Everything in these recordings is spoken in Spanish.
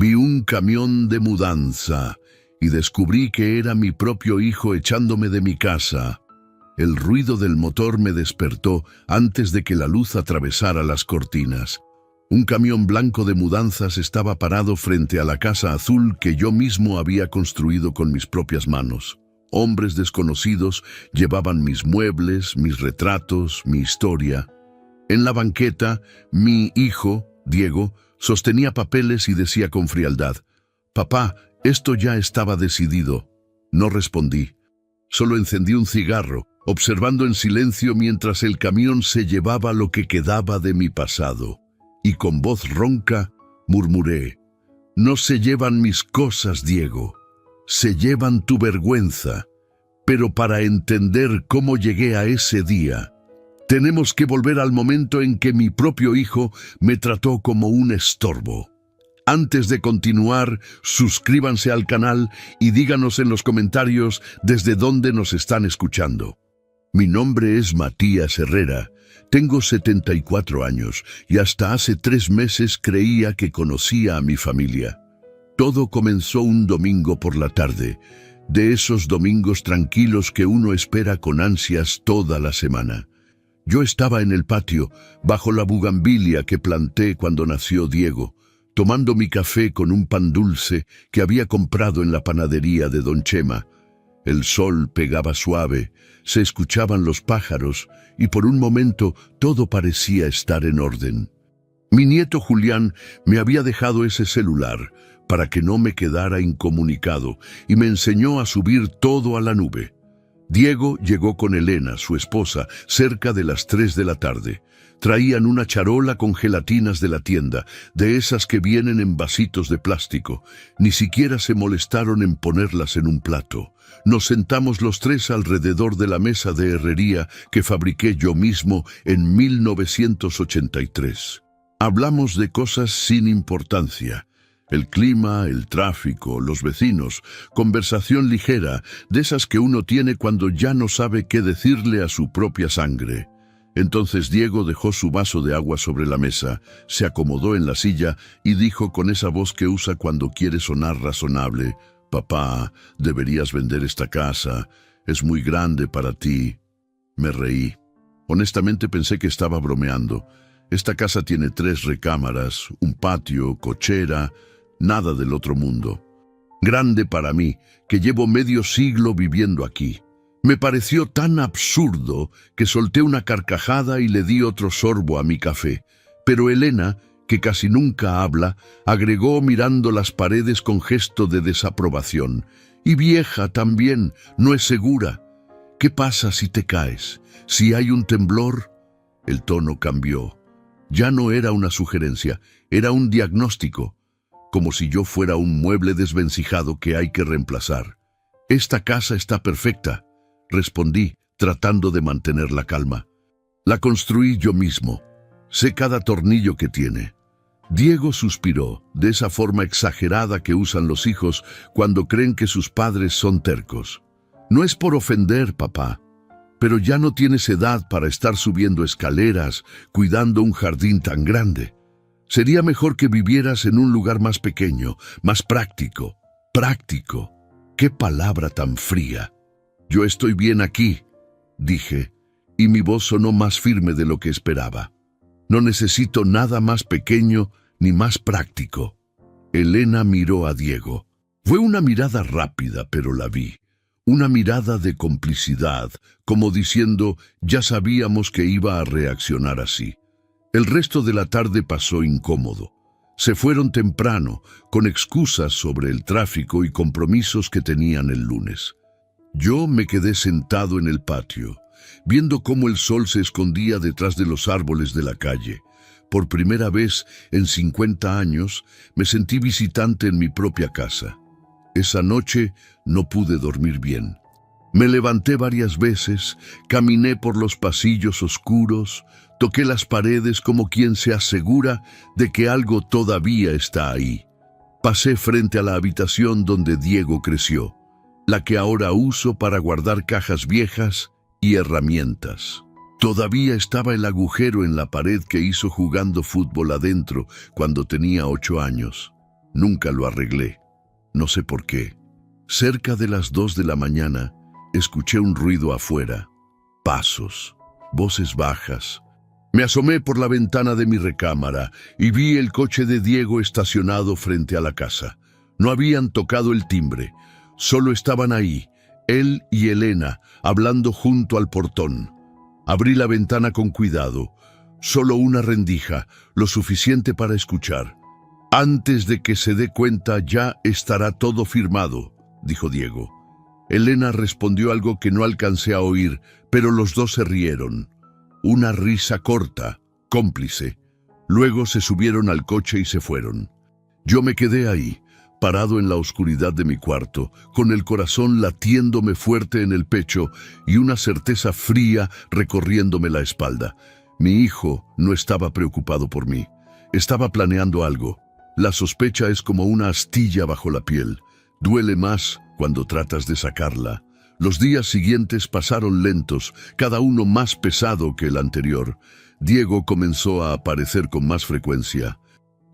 Vi un camión de mudanza y descubrí que era mi propio hijo echándome de mi casa. El ruido del motor me despertó antes de que la luz atravesara las cortinas. Un camión blanco de mudanzas estaba parado frente a la casa azul que yo mismo había construido con mis propias manos. Hombres desconocidos llevaban mis muebles, mis retratos, mi historia. En la banqueta, mi hijo, Diego, sostenía papeles y decía con frialdad: «Papá, esto ya estaba decidido». No respondí. Solo encendí un cigarro, observando en silencio mientras el camión se llevaba lo que quedaba de mi pasado. Y con voz ronca murmuré: «No se llevan mis cosas, Diego. Se llevan tu vergüenza. Pero para entender cómo llegué a ese día, tenemos que volver al momento en que mi propio hijo me trató como un estorbo». Antes de continuar, suscríbanse al canal y díganos en los comentarios desde dónde nos están escuchando. Mi nombre es Matías Herrera, tengo 74 años y hasta hace 3 meses creía que conocía a mi familia. Todo comenzó un domingo por la tarde, de esos domingos tranquilos que uno espera con ansias toda la semana. Yo estaba en el patio, bajo la bugambilia que planté cuando nació Diego, tomando mi café con un pan dulce que había comprado en la panadería de Don Chema. El sol pegaba suave, se escuchaban los pájaros y por un momento todo parecía estar en orden. Mi nieto Julián me había dejado ese celular para que no me quedara incomunicado y me enseñó a subir todo a la nube. Diego llegó con Elena, su esposa, cerca de las 3 de la tarde. Traían una charola con gelatinas de la tienda, de esas que vienen en vasitos de plástico. Ni siquiera se molestaron en ponerlas en un plato. Nos sentamos los 3 alrededor de la mesa de herrería que fabriqué yo mismo en 1983. Hablamos de cosas sin importancia. El clima, el tráfico, los vecinos, conversación ligera, de esas que uno tiene cuando ya no sabe qué decirle a su propia sangre. Entonces Diego dejó su vaso de agua sobre la mesa, se acomodó en la silla y dijo con esa voz que usa cuando quiere sonar razonable: «Papá, deberías vender esta casa, es muy grande para ti». Me reí. Honestamente pensé que estaba bromeando. Esta casa tiene 3 recámaras, un patio, cochera, nada del otro mundo. Grande para mí, que llevo medio siglo viviendo aquí. Me pareció tan absurdo que solté una carcajada y le di otro sorbo a mi café. Pero Elena, que casi nunca habla, agregó mirando las paredes con gesto de desaprobación: «Y vieja también, no es segura. ¿Qué pasa si te caes? ¿Si hay un temblor?». El tono cambió. Ya no era una sugerencia, era un diagnóstico, como si yo fuera un mueble desvencijado que hay que reemplazar. «Esta casa está perfecta», respondí, tratando de mantener la calma. «La construí yo mismo. Sé cada tornillo que tiene». Diego suspiró, de esa forma exagerada que usan los hijos cuando creen que sus padres son tercos. «No es por ofender, papá, pero ya no tienes edad para estar subiendo escaleras, cuidando un jardín tan grande. Sería mejor que vivieras en un lugar más pequeño, más práctico». «Práctico». ¡Qué palabra tan fría! «Yo estoy bien aquí», dije, y mi voz sonó más firme de lo que esperaba. «No necesito nada más pequeño ni más práctico». Elena miró a Diego. Fue una mirada rápida, pero la vi. Una mirada de complicidad, como diciendo: ya sabíamos que iba a reaccionar así. El resto de la tarde pasó incómodo. Se fueron temprano, con excusas sobre el tráfico y compromisos que tenían el lunes. Yo me quedé sentado en el patio, viendo cómo el sol se escondía detrás de los árboles de la calle. Por primera vez en 50 años me sentí visitante en mi propia casa. Esa noche no pude dormir bien. Me levanté varias veces, caminé por los pasillos oscuros, toqué las paredes como quien se asegura de que algo todavía está ahí. Pasé frente a la habitación donde Diego creció, la que ahora uso para guardar cajas viejas y herramientas. Todavía estaba el agujero en la pared que hizo jugando fútbol adentro cuando tenía 8 años. Nunca lo arreglé. No sé por qué. Cerca de las 2 de la mañana, escuché un ruido afuera. Pasos, voces bajas. Me asomé por la ventana de mi recámara y vi el coche de Diego estacionado frente a la casa. No habían tocado el timbre. Solo estaban ahí, él y Elena, hablando junto al portón. Abrí la ventana con cuidado. Solo una rendija, lo suficiente para escuchar. «Antes de que se dé cuenta ya estará todo firmado», dijo Diego. Elena respondió algo que no alcancé a oír, pero los dos se rieron. Una risa corta, cómplice. Luego se subieron al coche y se fueron. Yo me quedé ahí, parado en la oscuridad de mi cuarto, con el corazón latiéndome fuerte en el pecho y una certeza fría recorriéndome la espalda. Mi hijo no estaba preocupado por mí. Estaba planeando algo. La sospecha es como una astilla bajo la piel. Duele más cuando tratas de sacarla. Los días siguientes pasaron lentos, cada uno más pesado que el anterior. Diego comenzó a aparecer con más frecuencia,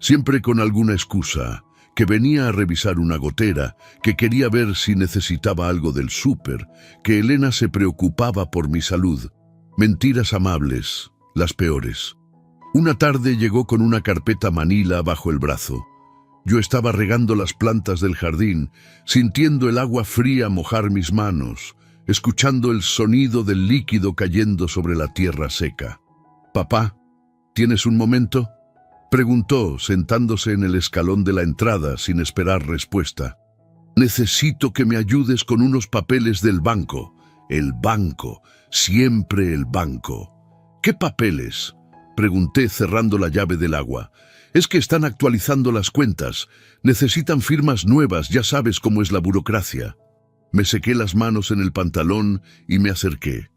siempre con alguna excusa, que venía a revisar una gotera, que quería ver si necesitaba algo del súper, que Elena se preocupaba por mi salud. Mentiras amables, las peores. Una tarde llegó con una carpeta manila bajo el brazo. Yo estaba regando las plantas del jardín, sintiendo el agua fría mojar mis manos, escuchando el sonido del líquido cayendo sobre la tierra seca. «Papá, ¿tienes un momento?», preguntó, sentándose en el escalón de la entrada sin esperar respuesta. «Necesito que me ayudes con unos papeles del banco». «El banco, siempre el banco». «¿Qué papeles?», pregunté cerrando la llave del agua. «Es que están actualizando las cuentas. Necesitan firmas nuevas, ya sabes cómo es la burocracia». Me sequé las manos en el pantalón y me acerqué.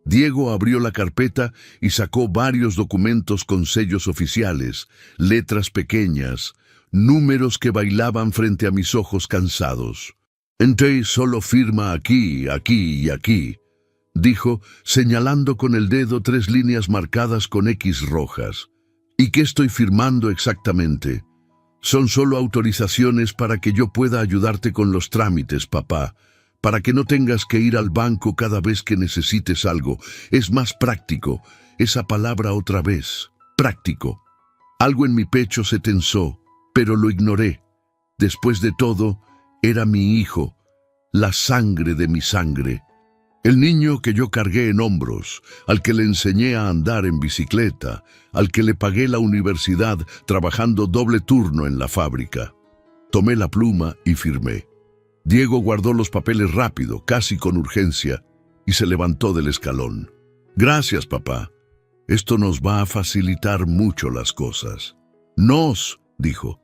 Diego abrió la carpeta y sacó varios documentos con sellos oficiales, letras pequeñas, números que bailaban frente a mis ojos cansados. «Entonces solo firma aquí, aquí y aquí», dijo, señalando con el dedo 3 líneas marcadas con X rojas. «¿Y qué estoy firmando exactamente?». «Son solo autorizaciones para que yo pueda ayudarte con los trámites, papá, para que no tengas que ir al banco cada vez que necesites algo. Es más práctico». Esa palabra otra vez, práctico. Algo en mi pecho se tensó, pero lo ignoré. Después de todo, era mi hijo, la sangre de mi sangre. El niño que yo cargué en hombros, al que le enseñé a andar en bicicleta, al que le pagué la universidad trabajando doble turno en la fábrica. Tomé la pluma y firmé. Diego guardó los papeles rápido, casi con urgencia, y se levantó del escalón. «Gracias, papá. Esto nos va a facilitar mucho las cosas». «Nos», dijo,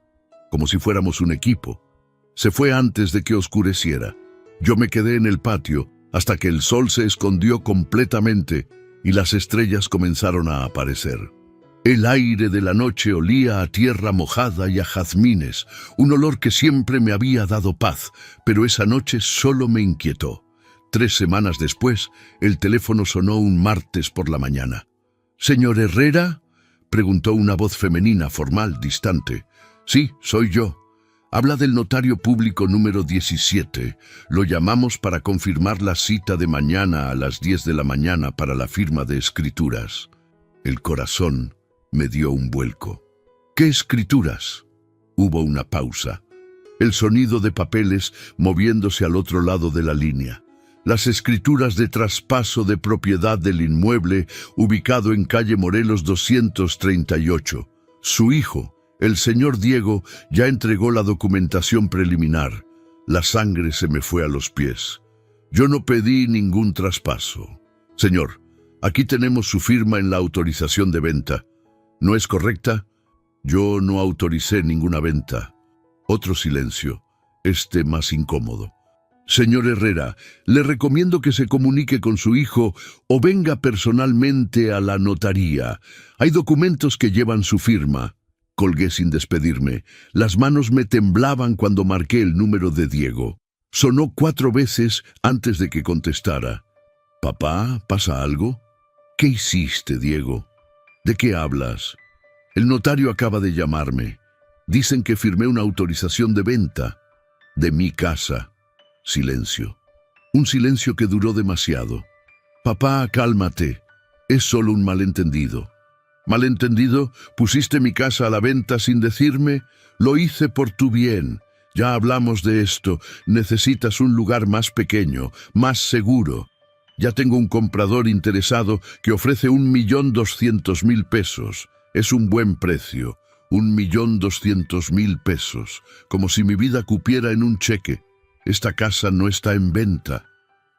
como si fuéramos un equipo. Se fue antes de que oscureciera. Yo me quedé en el patio hasta que el sol se escondió completamente y las estrellas comenzaron a aparecer. El aire de la noche olía a tierra mojada y a jazmines, un olor que siempre me había dado paz, pero esa noche solo me inquietó. 3 semanas después, el teléfono sonó un martes por la mañana. «¿Señor Herrera?», preguntó una voz femenina, formal, distante. «Sí, soy yo. Habla del notario público número 17. Lo llamamos para confirmar la cita de mañana a las 10 de la mañana para la firma de escrituras». El corazón me dio un vuelco. «¿Qué escrituras?». Hubo una pausa. El sonido de papeles moviéndose al otro lado de la línea. Las escrituras de traspaso de propiedad del inmueble ubicado en calle Morelos 238. Su hijo, el señor Diego, ya entregó la documentación preliminar. La sangre se me fue a los pies. Yo no pedí ningún traspaso. «Señor, aquí tenemos su firma en la autorización de venta. ¿No es correcta?». «Yo no autoricé ninguna venta». Otro silencio, más incómodo. «Señor Herrera, le recomiendo que se comunique con su hijo o venga personalmente a la notaría. Hay documentos que llevan su firma». Colgué sin despedirme. Las manos me temblaban cuando marqué el número de Diego. Sonó 4 veces antes de que contestara. «Papá, ¿pasa algo?». «¿Qué hiciste, Diego?». «¿De qué hablas?». «El notario acaba de llamarme». Dicen que firmé una autorización de venta de mi casa. Silencio. Un silencio que duró demasiado. Papá, cálmate. Es solo un malentendido. ¿Malentendido? ¿Pusiste mi casa a la venta sin decirme? Lo hice por tu bien. Ya hablamos de esto. Necesitas un lugar más pequeño, más seguro. Ya tengo un comprador interesado que ofrece 1.200.000 pesos. Es un buen precio. 1.200.000 pesos. Como si mi vida cupiera en un cheque. Esta casa no está en venta.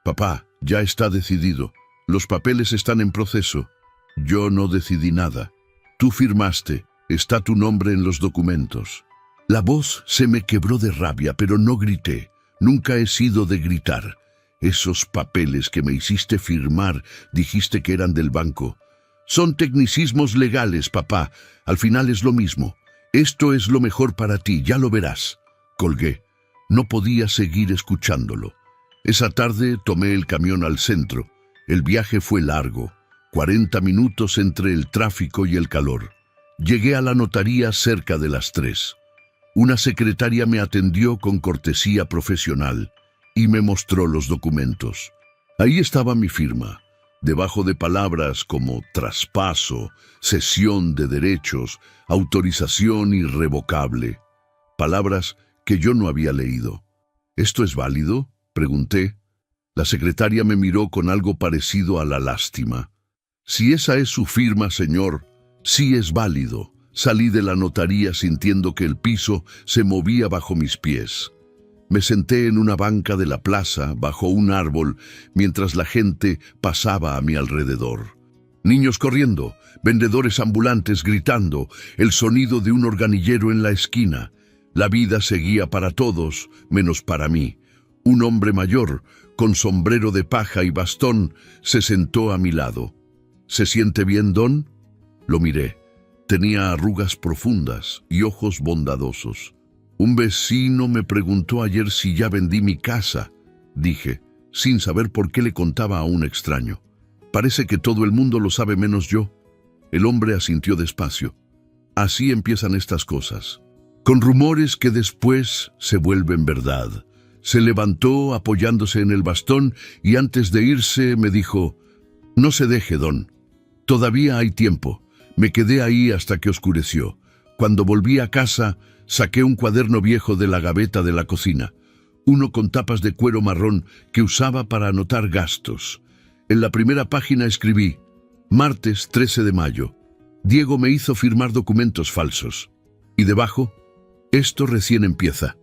Papá, ya está decidido. Los papeles están en proceso. Yo no decidí nada. Tú firmaste. Está tu nombre en los documentos. La voz se me quebró de rabia, pero no grité. Nunca he sido de gritar. Esos papeles que me hiciste firmar, dijiste que eran del banco. Son tecnicismos legales, papá. Al final es lo mismo. Esto es lo mejor para ti, ya lo verás. Colgué. No podía seguir escuchándolo. Esa tarde tomé el camión al centro. El viaje fue largo. 40 minutos entre el tráfico y el calor. Llegué a la notaría cerca de las 3. Una secretaria me atendió con cortesía profesional y me mostró los documentos. Ahí estaba mi firma, debajo de palabras como traspaso, cesión de derechos, autorización irrevocable. Palabras que yo no había leído. ¿Esto es válido?, pregunté. La secretaria me miró con algo parecido a la lástima. Si esa es su firma, señor, sí es válido. Salí de la notaría sintiendo que el piso se movía bajo mis pies. Me senté en una banca de la plaza, bajo un árbol, mientras la gente pasaba a mi alrededor. Niños corriendo, vendedores ambulantes gritando, el sonido de un organillero en la esquina. La vida seguía para todos, menos para mí. Un hombre mayor, con sombrero de paja y bastón, se sentó a mi lado. ¿Se siente bien, don? Lo miré. Tenía arrugas profundas y ojos bondadosos. Un vecino me preguntó ayer si ya vendí mi casa, dije, sin saber por qué le contaba a un extraño. Parece que todo el mundo lo sabe menos yo. El hombre asintió despacio. Así empiezan estas cosas, con rumores que después se vuelven verdad. Se levantó apoyándose en el bastón y antes de irse me dijo, «No se deje, don. Todavía hay tiempo». Me quedé ahí hasta que oscureció. Cuando volví a casa, saqué un cuaderno viejo de la gaveta de la cocina, uno con tapas de cuero marrón que usaba para anotar gastos. En la primera página escribí, martes 13 de mayo. Diego me hizo firmar documentos falsos. Y debajo, esto recién empieza.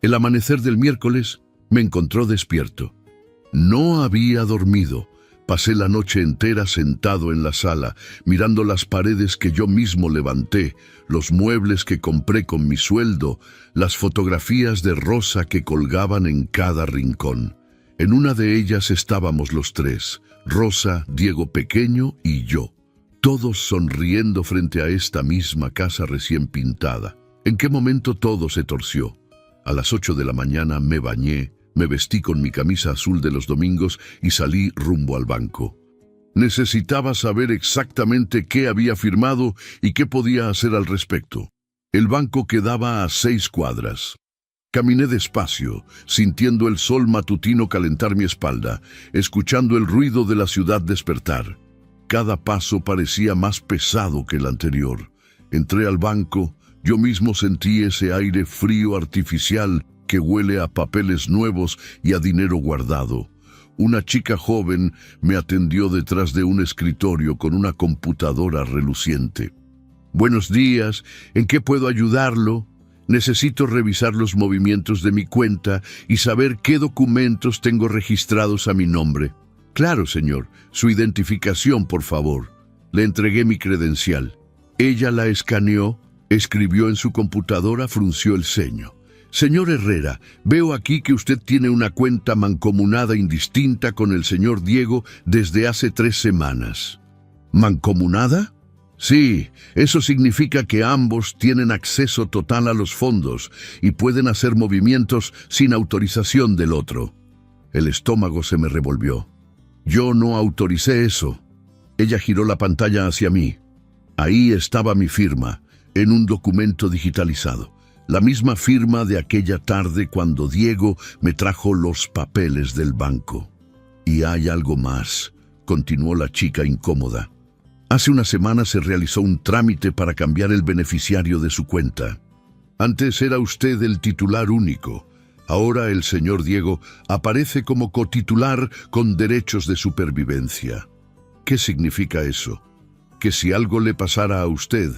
El amanecer del miércoles me encontró despierto. No había dormido. Pasé la noche entera sentado en la sala, mirando las paredes que yo mismo levanté, los muebles que compré con mi sueldo, las fotografías de Rosa que colgaban en cada rincón. En una de ellas estábamos los tres, Rosa, Diego pequeño y yo, todos sonriendo frente a esta misma casa recién pintada. ¿En qué momento todo se torció? A las 8 de la mañana me bañé, me vestí con mi camisa azul de los domingos y salí rumbo al banco. Necesitaba saber exactamente qué había firmado y qué podía hacer al respecto. El banco quedaba a 6 cuadras. Caminé despacio, sintiendo el sol matutino calentar mi espalda, escuchando el ruido de la ciudad despertar. Cada paso parecía más pesado que el anterior. Entré al banco, yo mismo sentí ese aire frío artificial que huele a papeles nuevos y a dinero guardado. Una chica joven me atendió detrás de un escritorio con una computadora reluciente. «Buenos días, ¿en qué puedo ayudarlo? Necesito revisar los movimientos de mi cuenta y saber qué documentos tengo registrados a mi nombre». «Claro, señor. Su identificación, por favor». Le entregué mi credencial. Ella la escaneó, escribió en su computadora, frunció el ceño. «Señor Herrera, veo aquí que usted tiene una cuenta mancomunada indistinta con el señor Diego desde hace 3 semanas». ¿Mancomunada? Sí, eso significa que ambos tienen acceso total a los fondos y pueden hacer movimientos sin autorización del otro. El estómago se me revolvió. Yo no autoricé eso. Ella giró la pantalla hacia mí. Ahí estaba mi firma. en un documento digitalizado. La misma firma de aquella tarde cuando Diego me trajo los papeles del banco. Y hay algo más, continuó la chica incómoda. Hace una semana se realizó un trámite para cambiar el beneficiario de su cuenta. Antes era usted el titular único. Ahora el señor Diego aparece como cotitular con derechos de supervivencia. ¿Qué significa eso? Que si algo le pasara a usted,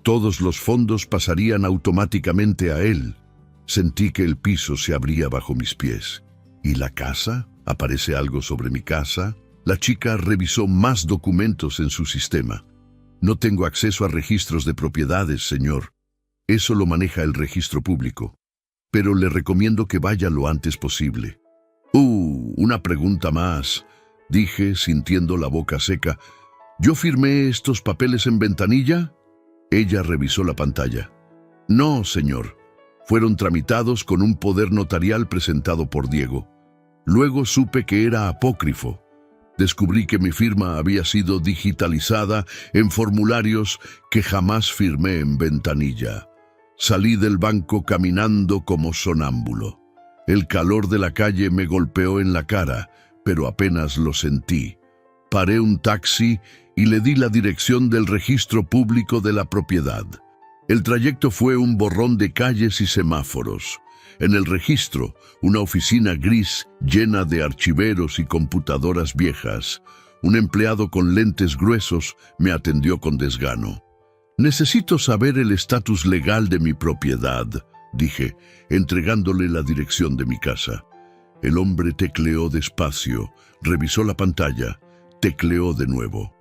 todos los fondos pasarían automáticamente a él. Sentí que el piso se abría bajo mis pies. ¿Y la casa? ¿Aparece algo sobre mi casa? La chica revisó más documentos en su sistema. No tengo acceso a registros de propiedades, señor. Eso lo maneja el registro público. Pero le recomiendo que vaya lo antes posible. Una pregunta más, dije, sintiendo la boca seca. ¿Yo firmé estos papeles en ventanilla? Ella revisó la pantalla. No, señor. Fueron tramitados con un poder notarial presentado por Diego. Luego supe que era apócrifo. Descubrí que mi firma había sido digitalizada en formularios que jamás firmé en ventanilla. Salí del banco caminando como sonámbulo. El calor de la calle me golpeó en la cara, pero apenas lo sentí. Paré un taxi y le di la dirección del registro público de la propiedad. El trayecto fue un borrón de calles y semáforos. En el registro, una oficina gris llena de archiveros y computadoras viejas. Un empleado con lentes gruesos me atendió con desgano. Necesito saber el estatus legal de mi propiedad, dije, entregándole la dirección de mi casa. El hombre tecleó despacio, revisó la pantalla, tecleó de nuevo.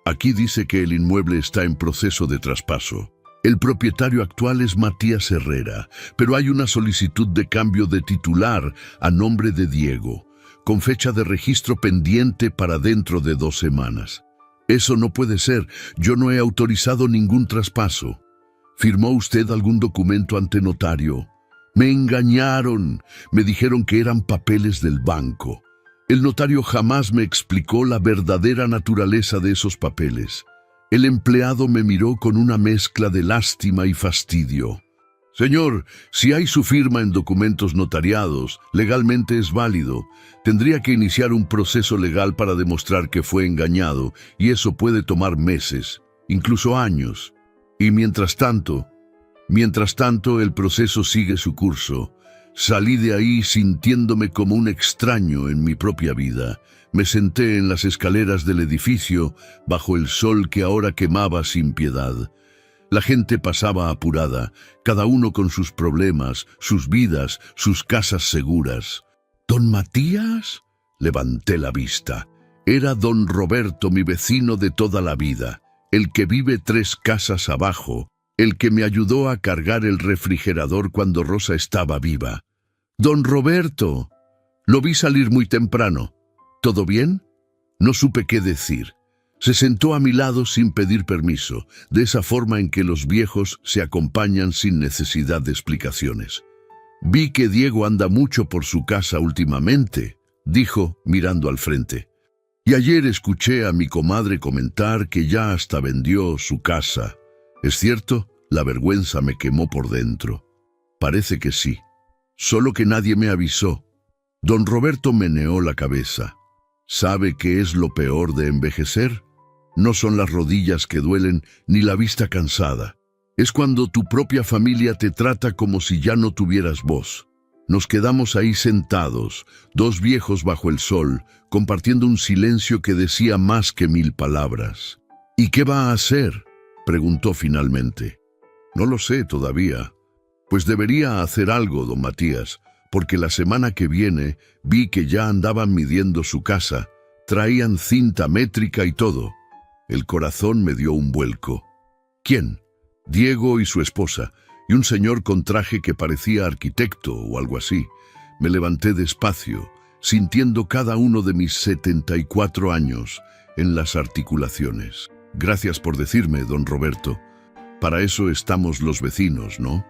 Aquí dice que el inmueble está en proceso de traspaso. El propietario actual es Matías Herrera, pero hay una solicitud de cambio de titular a nombre de Diego, con fecha de registro pendiente para dentro de 2 semanas. Eso no puede ser, yo no he autorizado ningún traspaso. ¿Firmó usted algún documento ante notario? Me engañaron, me dijeron que eran papeles del banco. El notario jamás me explicó la verdadera naturaleza de esos papeles. El empleado me miró con una mezcla de lástima y fastidio. Señor, si hay su firma en documentos notariados, legalmente es válido. Tendría que iniciar un proceso legal para demostrar que fue engañado, y eso puede tomar meses, incluso años. Y mientras tanto, el proceso sigue su curso. Salí de ahí sintiéndome como un extraño en mi propia vida. Me senté en las escaleras del edificio, bajo el sol que ahora quemaba sin piedad. La gente pasaba apurada, cada uno con sus problemas, sus vidas, sus casas seguras. ¿Don Matías? Levanté la vista. Era don Roberto, mi vecino de toda la vida, el que vive 3 casas abajo, el que me ayudó a cargar el refrigerador cuando Rosa estaba viva. Don Roberto, lo vi salir muy temprano. ¿Todo bien? No supe qué decir. Se sentó a mi lado sin pedir permiso, de esa forma en que los viejos se acompañan sin necesidad de explicaciones. Vi que Diego anda mucho por su casa últimamente, dijo mirando al frente. Y ayer escuché a mi comadre comentar que ya hasta vendió su casa. ¿Es cierto? La vergüenza me quemó por dentro. Parece que sí. Solo que nadie me avisó. Don Roberto meneó la cabeza. ¿Sabe qué es lo peor de envejecer? No son las rodillas que duelen ni la vista cansada. Es cuando tu propia familia te trata como si ya no tuvieras voz. Nos quedamos ahí sentados, 2 viejos bajo el sol, compartiendo un silencio que decía más que 1000 palabras. ¿Y qué va a hacer?, preguntó finalmente. No lo sé todavía. Pues debería hacer algo, don Matías, porque la semana que viene vi que ya andaban midiendo su casa. Traían cinta métrica y todo. El corazón me dio un vuelco. ¿Quién? Diego y su esposa, y un señor con traje que parecía arquitecto o algo así. Me levanté despacio, sintiendo cada uno de mis 74 años en las articulaciones. Gracias por decirme, don Roberto. Para eso estamos los vecinos, ¿no?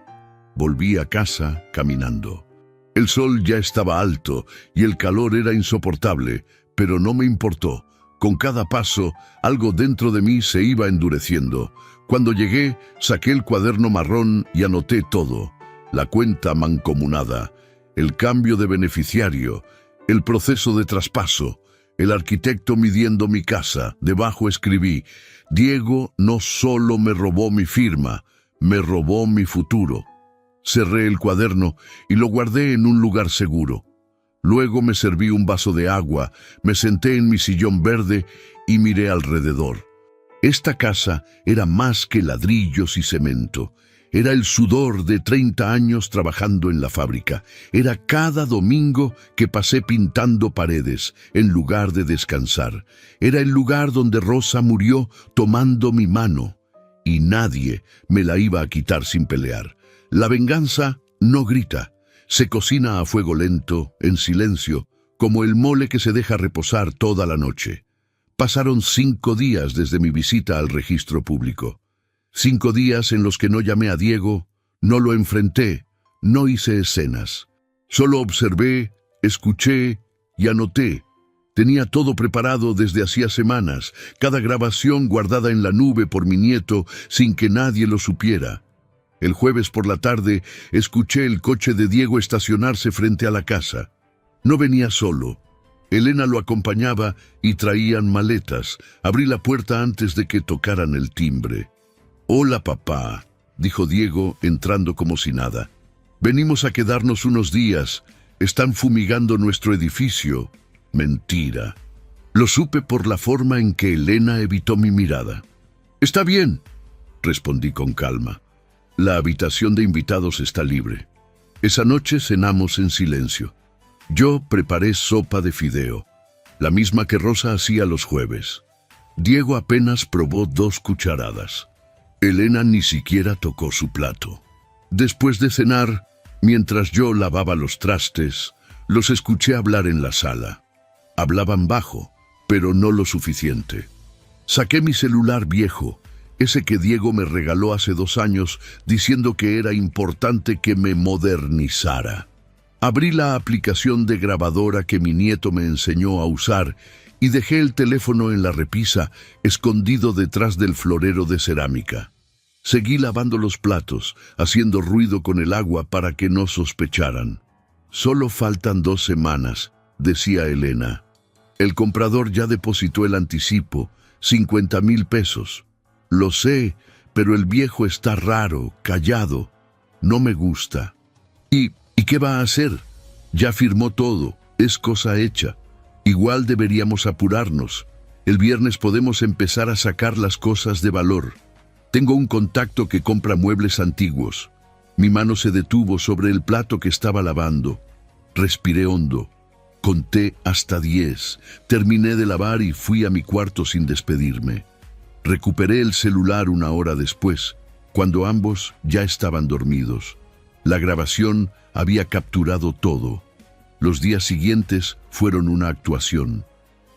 Volví a casa caminando. El sol ya estaba alto y el calor era insoportable, pero no me importó. Con cada paso, algo dentro de mí se iba endureciendo, Cuando llegué, saqué el cuaderno marrón y anoté todo: la cuenta mancomunada, el cambio de beneficiario, el proceso de traspaso, el arquitecto midiendo mi casa. Debajo escribí: Diego no solo me robó mi firma, me robó mi futuro. Cerré el cuaderno y lo guardé en un lugar seguro. Luego me serví un vaso de agua, me senté en mi sillón verde y miré alrededor. Esta casa era más que ladrillos y cemento. Era el sudor de 30 años trabajando en la fábrica. Era cada domingo que pasé pintando paredes, en lugar de descansar. Era el lugar donde Rosa murió tomando mi mano. Y nadie me la iba a quitar sin pelear. La venganza no grita. Se cocina a fuego lento, en silencio, como el mole que se deja reposar toda la noche. Pasaron 5 días desde mi visita al registro público. 5 días en los que no llamé a Diego, no lo enfrenté, no hice escenas. Solo observé, escuché y anoté. Tenía todo preparado desde hacía semanas, cada grabación guardada en la nube por mi nieto sin que nadie lo supiera. El jueves por la tarde escuché el coche de Diego estacionarse frente a la casa. No venía solo. Elena lo acompañaba y traían maletas. Abrí la puerta antes de que tocaran el timbre. «Hola, papá», dijo Diego, entrando como si nada. «Venimos a quedarnos unos días. Están fumigando nuestro edificio». Mentira. Lo supe por la forma en que Elena evitó mi mirada. «Está bien», respondí con calma. «La habitación de invitados está libre». Esa noche cenamos en silencio. Yo preparé sopa de fideo, la misma que Rosa hacía los jueves. Diego apenas probó 2 cucharadas. Elena ni siquiera tocó su plato. Después de cenar, mientras yo lavaba los trastes, los escuché hablar en la sala. Hablaban bajo, pero no lo suficiente. Saqué mi celular viejo, ese que Diego me regaló hace 2 años, diciendo que era importante que me modernizara. Abrí la aplicación de grabadora que mi nieto me enseñó a usar y dejé el teléfono en la repisa, escondido detrás del florero de cerámica. Seguí lavando los platos, haciendo ruido con el agua para que no sospecharan. «Solo faltan 2 semanas», decía Elena. «El comprador ya depositó el anticipo, 50,000 pesos. Lo sé, pero el viejo está raro, callado. No me gusta». ¿Y qué va a hacer? Ya firmó todo, es cosa hecha. Igual deberíamos apurarnos. El viernes podemos empezar a sacar las cosas de valor. Tengo un contacto que compra muebles antiguos. Mi mano se detuvo sobre el plato que estaba lavando. Respiré hondo. Conté hasta 10. Terminé de lavar y fui a mi cuarto sin despedirme. Recuperé el celular 1 hora después, cuando ambos ya estaban dormidos. La grabación había capturado todo. Los días siguientes fueron una actuación.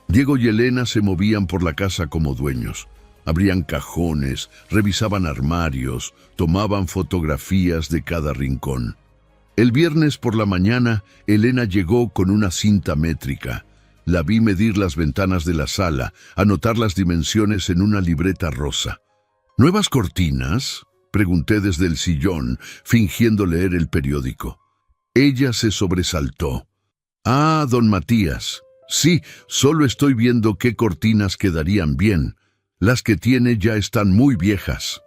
Diego y Elena se movían por la casa como dueños. Abrían cajones, revisaban armarios, tomaban fotografías de cada rincón. El viernes por la mañana, Elena llegó con una cinta métrica. La vi medir las ventanas de la sala, anotar las dimensiones en una libreta rosa. «¿Nuevas cortinas?», pregunté desde el sillón, fingiendo leer el periódico. Ella se sobresaltó. «Ah, don Matías. Sí, solo estoy viendo qué cortinas quedarían bien. Las que tiene ya están muy viejas».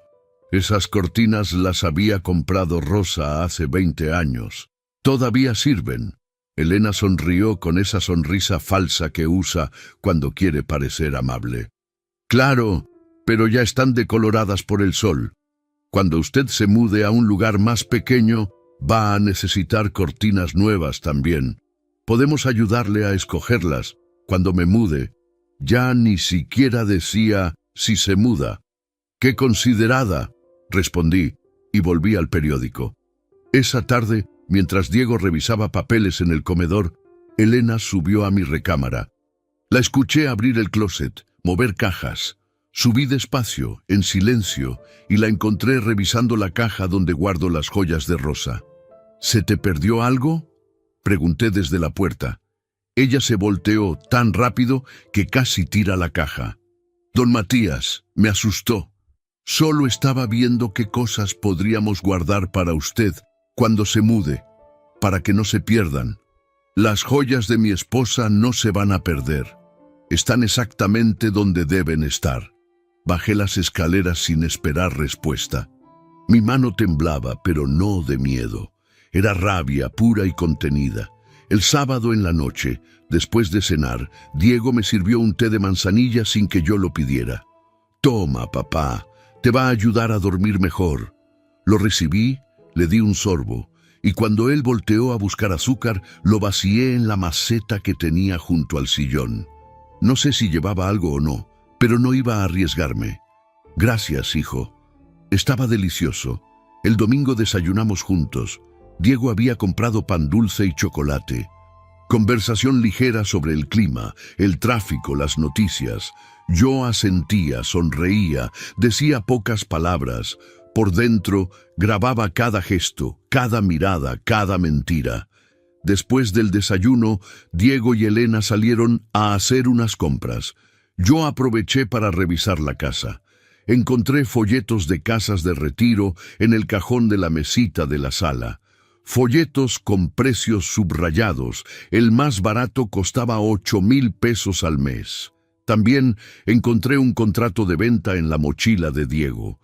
Esas cortinas las había comprado Rosa hace 20 años. Todavía sirven. Elena sonrió con esa sonrisa falsa que usa cuando quiere parecer amable. «Claro, pero ya están decoloradas por el sol. Cuando usted se mude a un lugar más pequeño, va a necesitar cortinas nuevas también. Podemos ayudarle a escogerlas. Cuando me mude». Ya ni siquiera decía si se muda. «¡Qué considerada!», respondí y volví al periódico. Esa tarde, mientras Diego revisaba papeles en el comedor, Elena subió a mi recámara. La escuché abrir el closet, mover cajas. Subí despacio, en silencio, y la encontré revisando la caja donde guardo las joyas de Rosa. «¿Se te perdió algo?», pregunté desde la puerta. Ella se volteó tan rápido que casi tira la caja. «Don Matías, me asustó». Solo estaba viendo qué cosas podríamos guardar para usted cuando se mude, para que no se pierdan. Las joyas de mi esposa no se van a perder. Están exactamente donde deben estar. Bajé las escaleras sin esperar respuesta. Mi mano temblaba, pero no de miedo. Era rabia pura y contenida. El sábado en la noche, después de cenar, Diego me sirvió un té de manzanilla sin que yo lo pidiera. «Toma, papá, te va a ayudar a dormir mejor». Lo recibí, le di un sorbo, y cuando él volteó a buscar azúcar, lo vacié en la maceta que tenía junto al sillón. No sé si llevaba algo o no, pero no iba a arriesgarme. «Gracias, hijo». Estaba delicioso. El domingo desayunamos juntos. Diego había comprado pan dulce y chocolate. Conversación ligera sobre el clima, el tráfico, las noticias. Yo asentía, sonreía, decía pocas palabras. Por dentro grababa cada gesto, cada mirada, cada mentira. Después del desayuno, Diego y Elena salieron a hacer unas compras. Yo aproveché para revisar la casa. Encontré folletos de casas de retiro en el cajón de la mesita de la sala. Folletos con precios subrayados. El más barato costaba 8,000 pesos al mes. También encontré un contrato de venta en la mochila de Diego.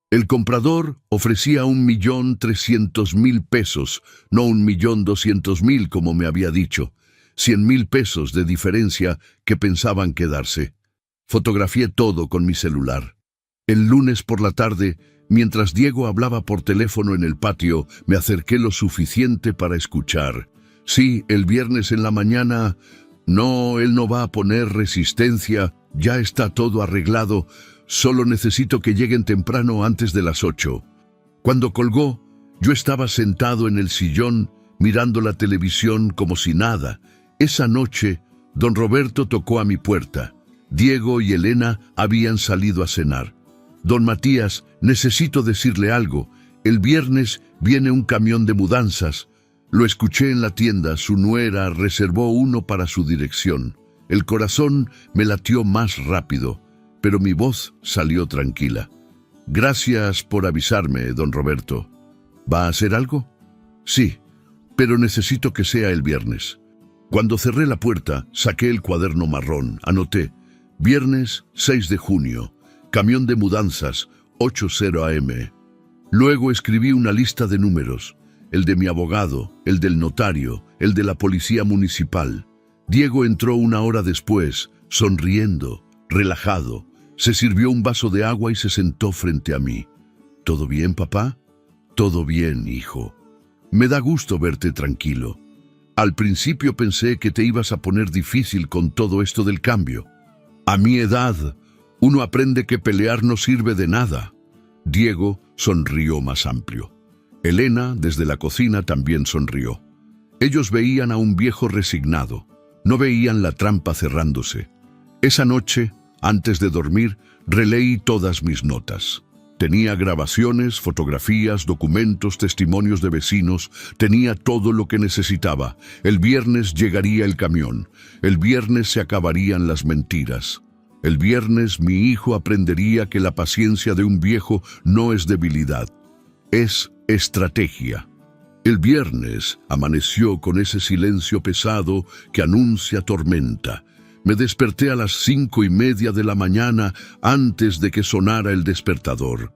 El comprador ofrecía 1,300,000 pesos, no 1,200,000 como me había dicho. 100,000 pesos de diferencia que pensaban quedarse. Fotografié todo con mi celular. El lunes por la tarde, mientras Diego hablaba por teléfono en el patio, me acerqué lo suficiente para escuchar. Sí, el viernes en la mañana. No, él no va a poner resistencia. Ya está todo arreglado. Solo necesito que lleguen temprano antes de las 8. Cuando colgó, yo estaba sentado en el sillón mirando la televisión como si nada. Esa noche, don Roberto tocó a mi puerta. Diego y Elena habían salido a cenar. «Don Matías, necesito decirle algo. El viernes viene un camión de mudanzas. Lo escuché en la tienda, su nuera reservó uno para su dirección. El corazón me latió más rápido, pero mi voz salió tranquila. Gracias por avisarme, don Roberto. ¿Va a hacer algo? Sí, pero necesito que sea el viernes». Cuando cerré la puerta, saqué el cuaderno marrón, anoté, viernes 6 de junio, camión de mudanzas, 8:00 AM. Luego escribí una lista de números, el de mi abogado, el del notario, el de la policía municipal. Diego entró 1 hora después, sonriendo, relajado. Se sirvió un vaso de agua y se sentó frente a mí. «¿Todo bien, papá?» «Todo bien, hijo. Me da gusto verte tranquilo. Al principio pensé que te ibas a poner difícil con todo esto del cambio. A mi edad, uno aprende que pelear no sirve de nada». Diego sonrió más amplio. Elena, desde la cocina, también sonrió. Ellos veían a un viejo resignado. No veían la trampa cerrándose. Esa noche, antes de dormir, releí todas mis notas. Tenía grabaciones, fotografías, documentos, testimonios de vecinos. Tenía todo lo que necesitaba. El viernes llegaría el camión. El viernes se acabarían las mentiras. El viernes mi hijo aprendería que la paciencia de un viejo no es debilidad, es estrategia. El viernes amaneció con ese silencio pesado que anuncia tormenta. Me desperté a las 5:30 de la mañana antes de que sonara el despertador.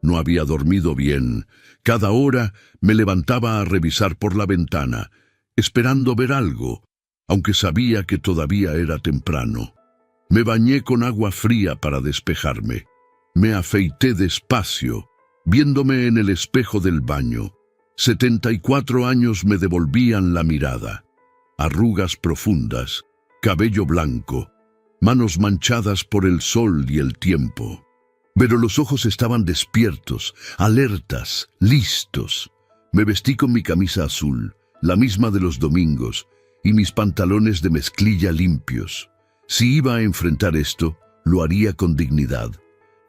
No había dormido bien. Cada hora me levantaba a revisar por la ventana, esperando ver algo, aunque sabía que todavía era temprano. Me bañé con agua fría para despejarme. Me afeité despacio, viéndome en el espejo del baño. 74 años me devolvían la mirada. Arrugas profundas, cabello blanco, manos manchadas por el sol y el tiempo. Pero los ojos estaban despiertos, alertas, listos. Me vestí con mi camisa azul, la misma de los domingos, y mis pantalones de mezclilla limpios. Si iba a enfrentar esto, lo haría con dignidad.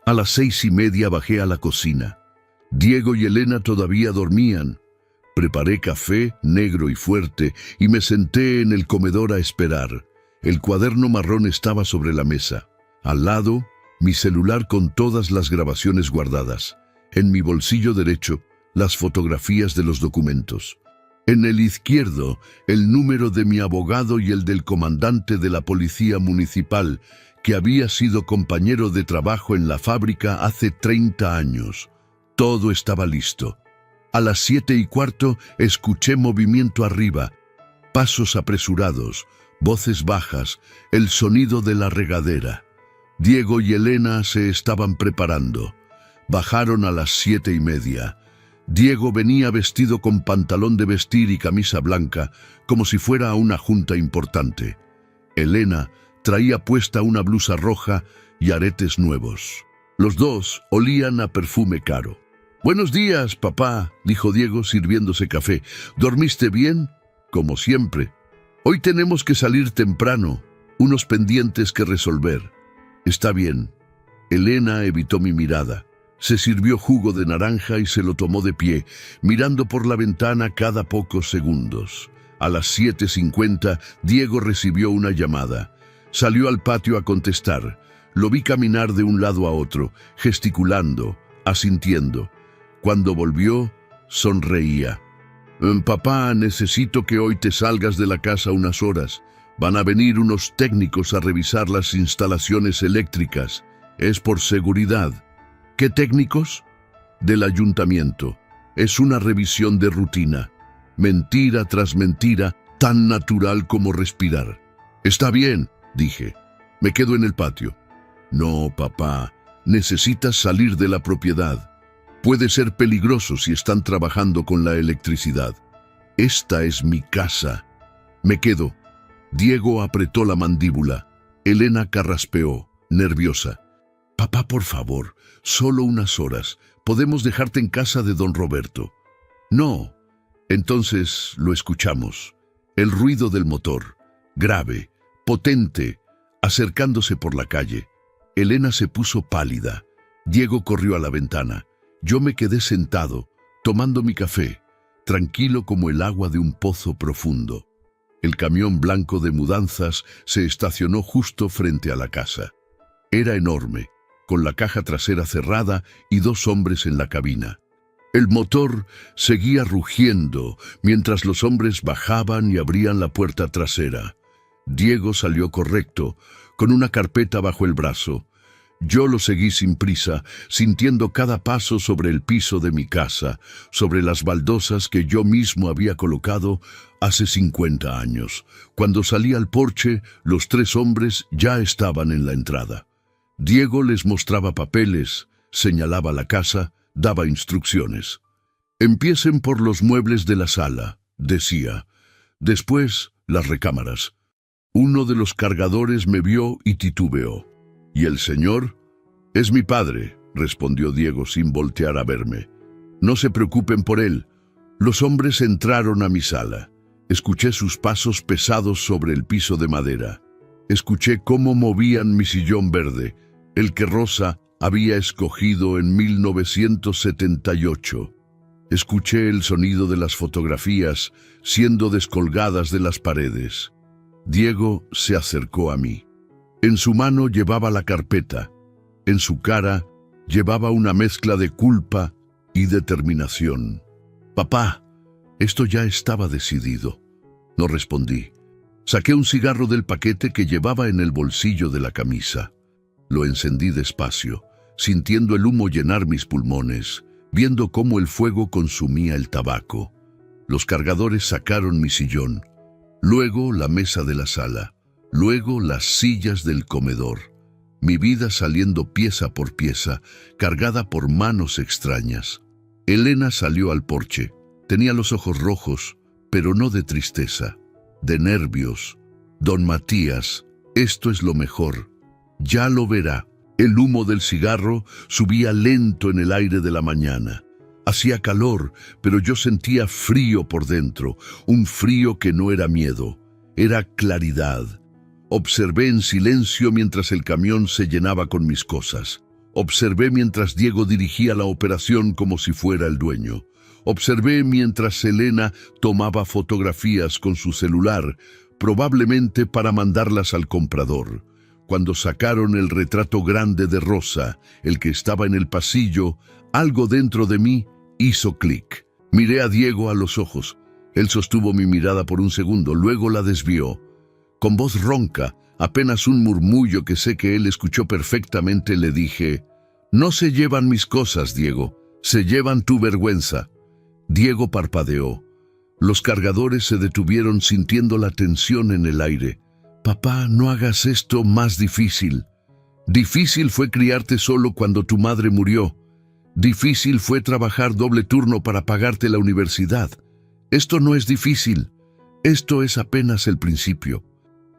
A las 6:30 bajé a la cocina. Diego y Elena todavía dormían. Preparé café negro y fuerte y me senté en el comedor a esperar. El cuaderno marrón estaba sobre la mesa. Al lado, Mi celular con todas las grabaciones guardadas. En mi bolsillo derecho, las fotografías de los documentos. En el izquierdo, el número de mi abogado y el del comandante de la policía municipal, que había sido compañero de trabajo en la fábrica hace 30 años. Todo estaba listo. A las 7:15 escuché movimiento arriba, pasos apresurados, voces bajas, el sonido de la regadera. Diego y Elena se estaban preparando. Bajaron a las 7:30. Diego venía vestido con pantalón de vestir y camisa blanca, como si fuera a una junta importante. Elena traía puesta una blusa roja y aretes nuevos. Los dos olían a perfume caro. «Buenos días, papá», dijo Diego sirviéndose café. «¿Dormiste bien?» «Como siempre. Hoy tenemos que salir temprano, unos pendientes que resolver». «Está bien». Elena evitó mi mirada. Se sirvió jugo de naranja y se lo tomó de pie, mirando por la ventana cada pocos segundos. A las 7:50, Diego recibió una llamada. Salió al patio a contestar. Lo vi caminar de un lado a otro, gesticulando, asintiendo. Cuando volvió, sonreía. «Papá, necesito que hoy te salgas de la casa unas horas. Van a venir unos técnicos a revisar las instalaciones eléctricas. Es por seguridad». «¿Qué técnicos?» «Del ayuntamiento. Es una revisión de rutina. Mentira tras mentira, tan natural como respirar». «Está bien», dije. «Me quedo en el patio». «No, papá. Necesitas salir de la propiedad. Puede ser peligroso si están trabajando con la electricidad. Esta es mi casa». «Me quedo». Diego apretó la mandíbula. Elena carraspeó, nerviosa. «Papá, por favor, solo unas horas. Podemos dejarte en casa de don Roberto». «No». Entonces lo escuchamos. El ruido del motor, grave, potente, acercándose por la calle. Elena se puso pálida. Diego corrió a la ventana. Yo me quedé sentado, tomando mi café, tranquilo como el agua de un pozo profundo. El camión blanco de mudanzas se estacionó justo frente a la casa. Era enorme, con la caja trasera cerrada y 2 hombres en la cabina. El motor seguía rugiendo mientras los hombres bajaban y abrían la puerta trasera. Diego salió correcto, con una carpeta bajo el brazo. Yo lo seguí sin prisa, sintiendo cada paso sobre el piso de mi casa, sobre las baldosas que yo mismo había colocado hace 50 años. Cuando salí al porche, los 3 hombres ya estaban en la entrada. Diego les mostraba papeles, señalaba la casa, daba instrucciones. «Empiecen por los muebles de la sala», decía. «Después, las recámaras». Uno de los cargadores me vio y titubeó. «¿Y el señor?» «Es mi padre», respondió Diego sin voltear a verme. «No se preocupen por él». Los hombres entraron a mi sala. Escuché sus pasos pesados sobre el piso de madera. Escuché cómo movían mi sillón verde, el que Rosa había escogido en 1978. Escuché el sonido de las fotografías siendo descolgadas de las paredes. Diego se acercó a mí. En su mano llevaba la carpeta. En su cara llevaba una mezcla de culpa y determinación. «Papá, esto ya estaba decidido». No respondí. Saqué un cigarro del paquete que llevaba en el bolsillo de la camisa. Lo encendí despacio, sintiendo el humo llenar mis pulmones, viendo cómo el fuego consumía el tabaco. Los cargadores sacaron mi sillón, luego la mesa de la sala, luego las sillas del comedor. Mi vida saliendo pieza por pieza, cargada por manos extrañas. Elena salió al porche. Tenía los ojos rojos, pero no de tristeza, de nervios. «Don Matías, esto es lo mejor. Ya lo verá». El humo del cigarro subía lento en el aire de la mañana. Hacía calor, pero yo sentía frío por dentro, un frío que no era miedo, era claridad. Observé en silencio mientras el camión se llenaba con mis cosas. Observé mientras Diego dirigía la operación como si fuera el dueño. Observé mientras Elena tomaba fotografías con su celular, probablemente para mandarlas al comprador. Cuando sacaron el retrato grande de Rosa, el que estaba en el pasillo, algo dentro de mí hizo clic. Miré a Diego a los ojos. Él sostuvo mi mirada por un segundo, luego la desvió. Con voz ronca, apenas un murmullo que sé que él escuchó perfectamente, le dije: «No se llevan mis cosas, Diego, se llevan tu vergüenza». Diego parpadeó. Los cargadores se detuvieron sintiendo la tensión en el aire. «Papá, no hagas esto más difícil. Difícil fue criarte solo cuando tu madre murió. Difícil fue trabajar doble turno para pagarte la universidad. Esto no es difícil. Esto es apenas el principio».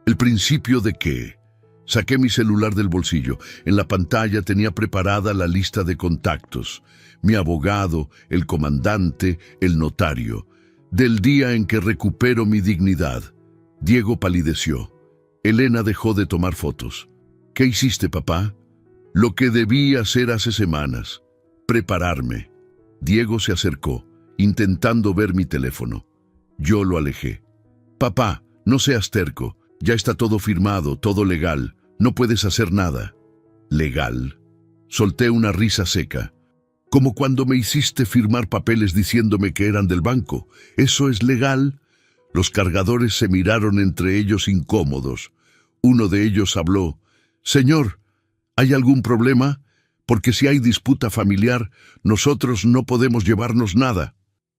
¿El principio de qué? Saqué mi celular del bolsillo. En la pantalla tenía preparada la lista de contactos. Mi abogado, el comandante, el notario. Del día en que recupero mi dignidad. Diego palideció. Elena dejó de tomar fotos. «¿Qué hiciste, papá?» «Lo que debí hacer hace semanas. Prepararme». Diego se acercó, intentando ver mi teléfono. Yo lo alejé. «Papá, no seas terco. Ya está todo firmado, todo legal. No puedes hacer nada». «¿Legal?» Solté una risa seca. «Como cuando me hiciste firmar papeles diciéndome que eran del banco. ¿Eso es legal?» Los cargadores se miraron entre ellos incómodos. Uno de ellos habló: «Señor, ¿hay algún problema? Porque si hay disputa familiar, nosotros no podemos llevarnos nada».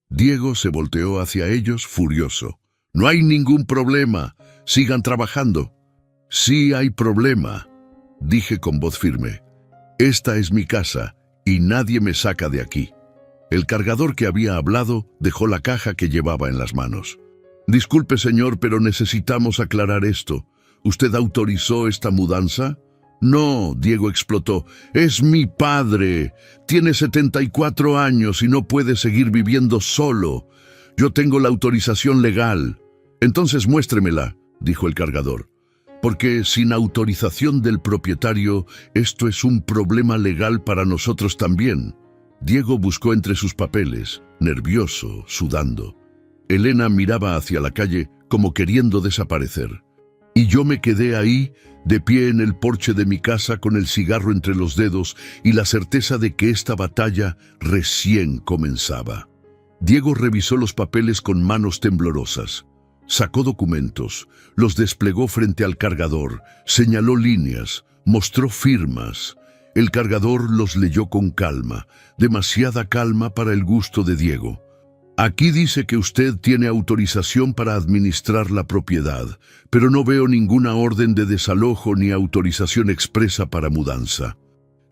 Diego se volteó hacia ellos furioso. «No hay ningún problema. Sigan trabajando». «Sí hay problema», dije con voz firme. «Esta es mi casa y nadie me saca de aquí». El cargador que había hablado dejó la caja que llevaba en las manos. «Disculpe, señor, pero necesitamos aclarar esto. ¿Usted autorizó esta mudanza?» «No», Diego explotó. «Es mi padre. Tiene 74 años y no puede seguir viviendo solo. Yo tengo la autorización legal». «Entonces muéstremela», dijo el cargador. «Porque sin autorización del propietario, esto es un problema legal para nosotros también». Diego buscó entre sus papeles, nervioso, sudando. Elena miraba hacia la calle como queriendo desaparecer. Y yo me quedé ahí, de pie en el porche de mi casa con el cigarro entre los dedos y la certeza de que esta batalla recién comenzaba. Diego revisó los papeles con manos temblorosas. Sacó documentos, los desplegó frente al cargador, señaló líneas, mostró firmas. El cargador los leyó con calma, demasiada calma para el gusto de Diego. «Aquí dice que usted tiene autorización para administrar la propiedad, pero no veo ninguna orden de desalojo ni autorización expresa para mudanza».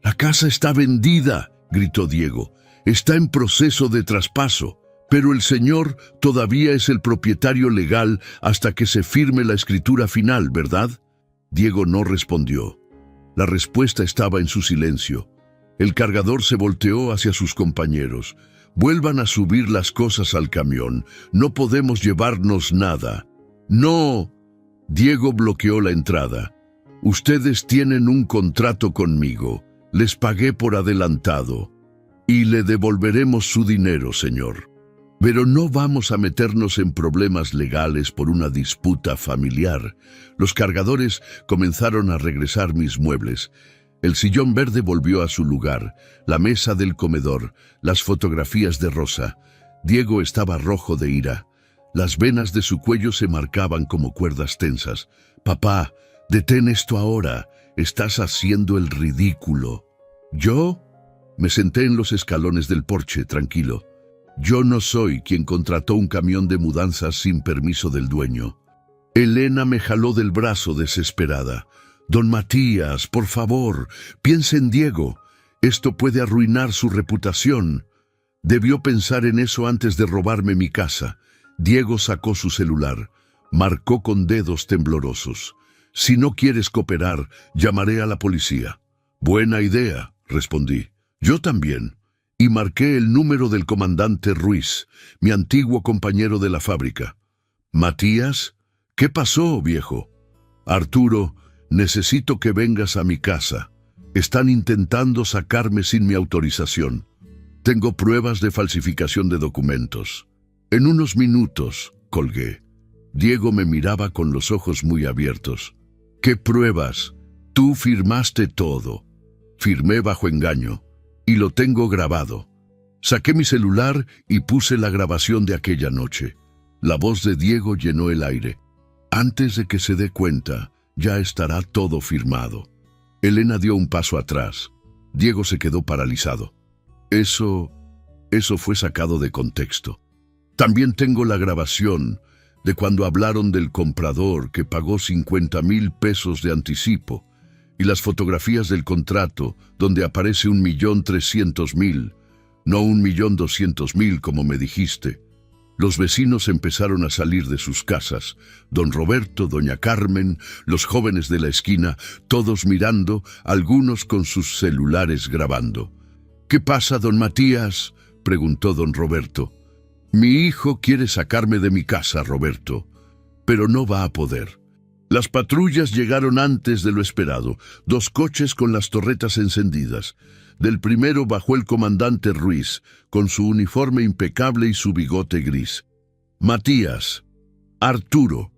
«La casa está vendida», gritó Diego. «Está en proceso de traspaso, pero el señor todavía es el propietario legal hasta que se firme la escritura final, ¿verdad?» Diego no respondió. La respuesta estaba en su silencio. El cargador se volteó hacia sus compañeros. «Vuelvan a subir las cosas al camión. No podemos llevarnos nada». «No». Diego bloqueó la entrada. «Ustedes tienen un contrato conmigo. Les pagué por adelantado. Y le devolveremos su dinero, señor. Pero no vamos a meternos en problemas legales por una disputa familiar». Los cargadores comenzaron a regresar mis muebles. El sillón verde volvió a su lugar, la mesa del comedor, las fotografías de Rosa. Diego estaba rojo de ira. Las venas de su cuello se marcaban como cuerdas tensas. «Papá, detén esto ahora. Estás haciendo el ridículo». «¿Yo?» Me senté en los escalones del porche, tranquilo. «Yo no soy quien contrató un camión de mudanzas sin permiso del dueño». Elena me jaló del brazo desesperada. «Don Matías, por favor, piense en Diego. Esto puede arruinar su reputación». Debió pensar en eso antes de robarme mi casa. Diego sacó su celular. Marcó con dedos temblorosos. «Si no quieres cooperar, llamaré a la policía». «Buena idea», respondí. «Yo también». Y marqué el número del comandante Ruiz, mi antiguo compañero de la fábrica. «Matías, ¿qué pasó, viejo?» «Arturo, necesito que vengas a mi casa. Están intentando sacarme sin mi autorización. Tengo pruebas de falsificación de documentos». «En unos minutos», colgué. Diego me miraba con los ojos muy abiertos. «¿Qué pruebas? Tú firmaste todo. Firmé bajo engaño, y lo tengo grabado. Saqué mi celular y puse la grabación de aquella noche. La voz de Diego llenó el aire. Antes de que se dé cuenta, ya estará todo firmado. Elena dio un paso atrás. Diego se quedó paralizado. Eso fue sacado de contexto. También tengo la grabación de cuando hablaron del comprador que pagó 50,000 pesos de anticipo y las fotografías del contrato donde aparece 1,300,000, no 1,200,000 como me dijiste. Los vecinos empezaron a salir de sus casas. Don Roberto, doña Carmen, los jóvenes de la esquina, todos mirando, algunos con sus celulares grabando. ¿Qué pasa, don Matías?, preguntó don Roberto. Mi hijo quiere sacarme de mi casa, Roberto, pero no va a poder. Las patrullas llegaron antes de lo esperado, 2 coches con las torretas encendidas. Del primero bajó el comandante Ruiz, con su uniforme impecable y su bigote gris. Matías, Arturo,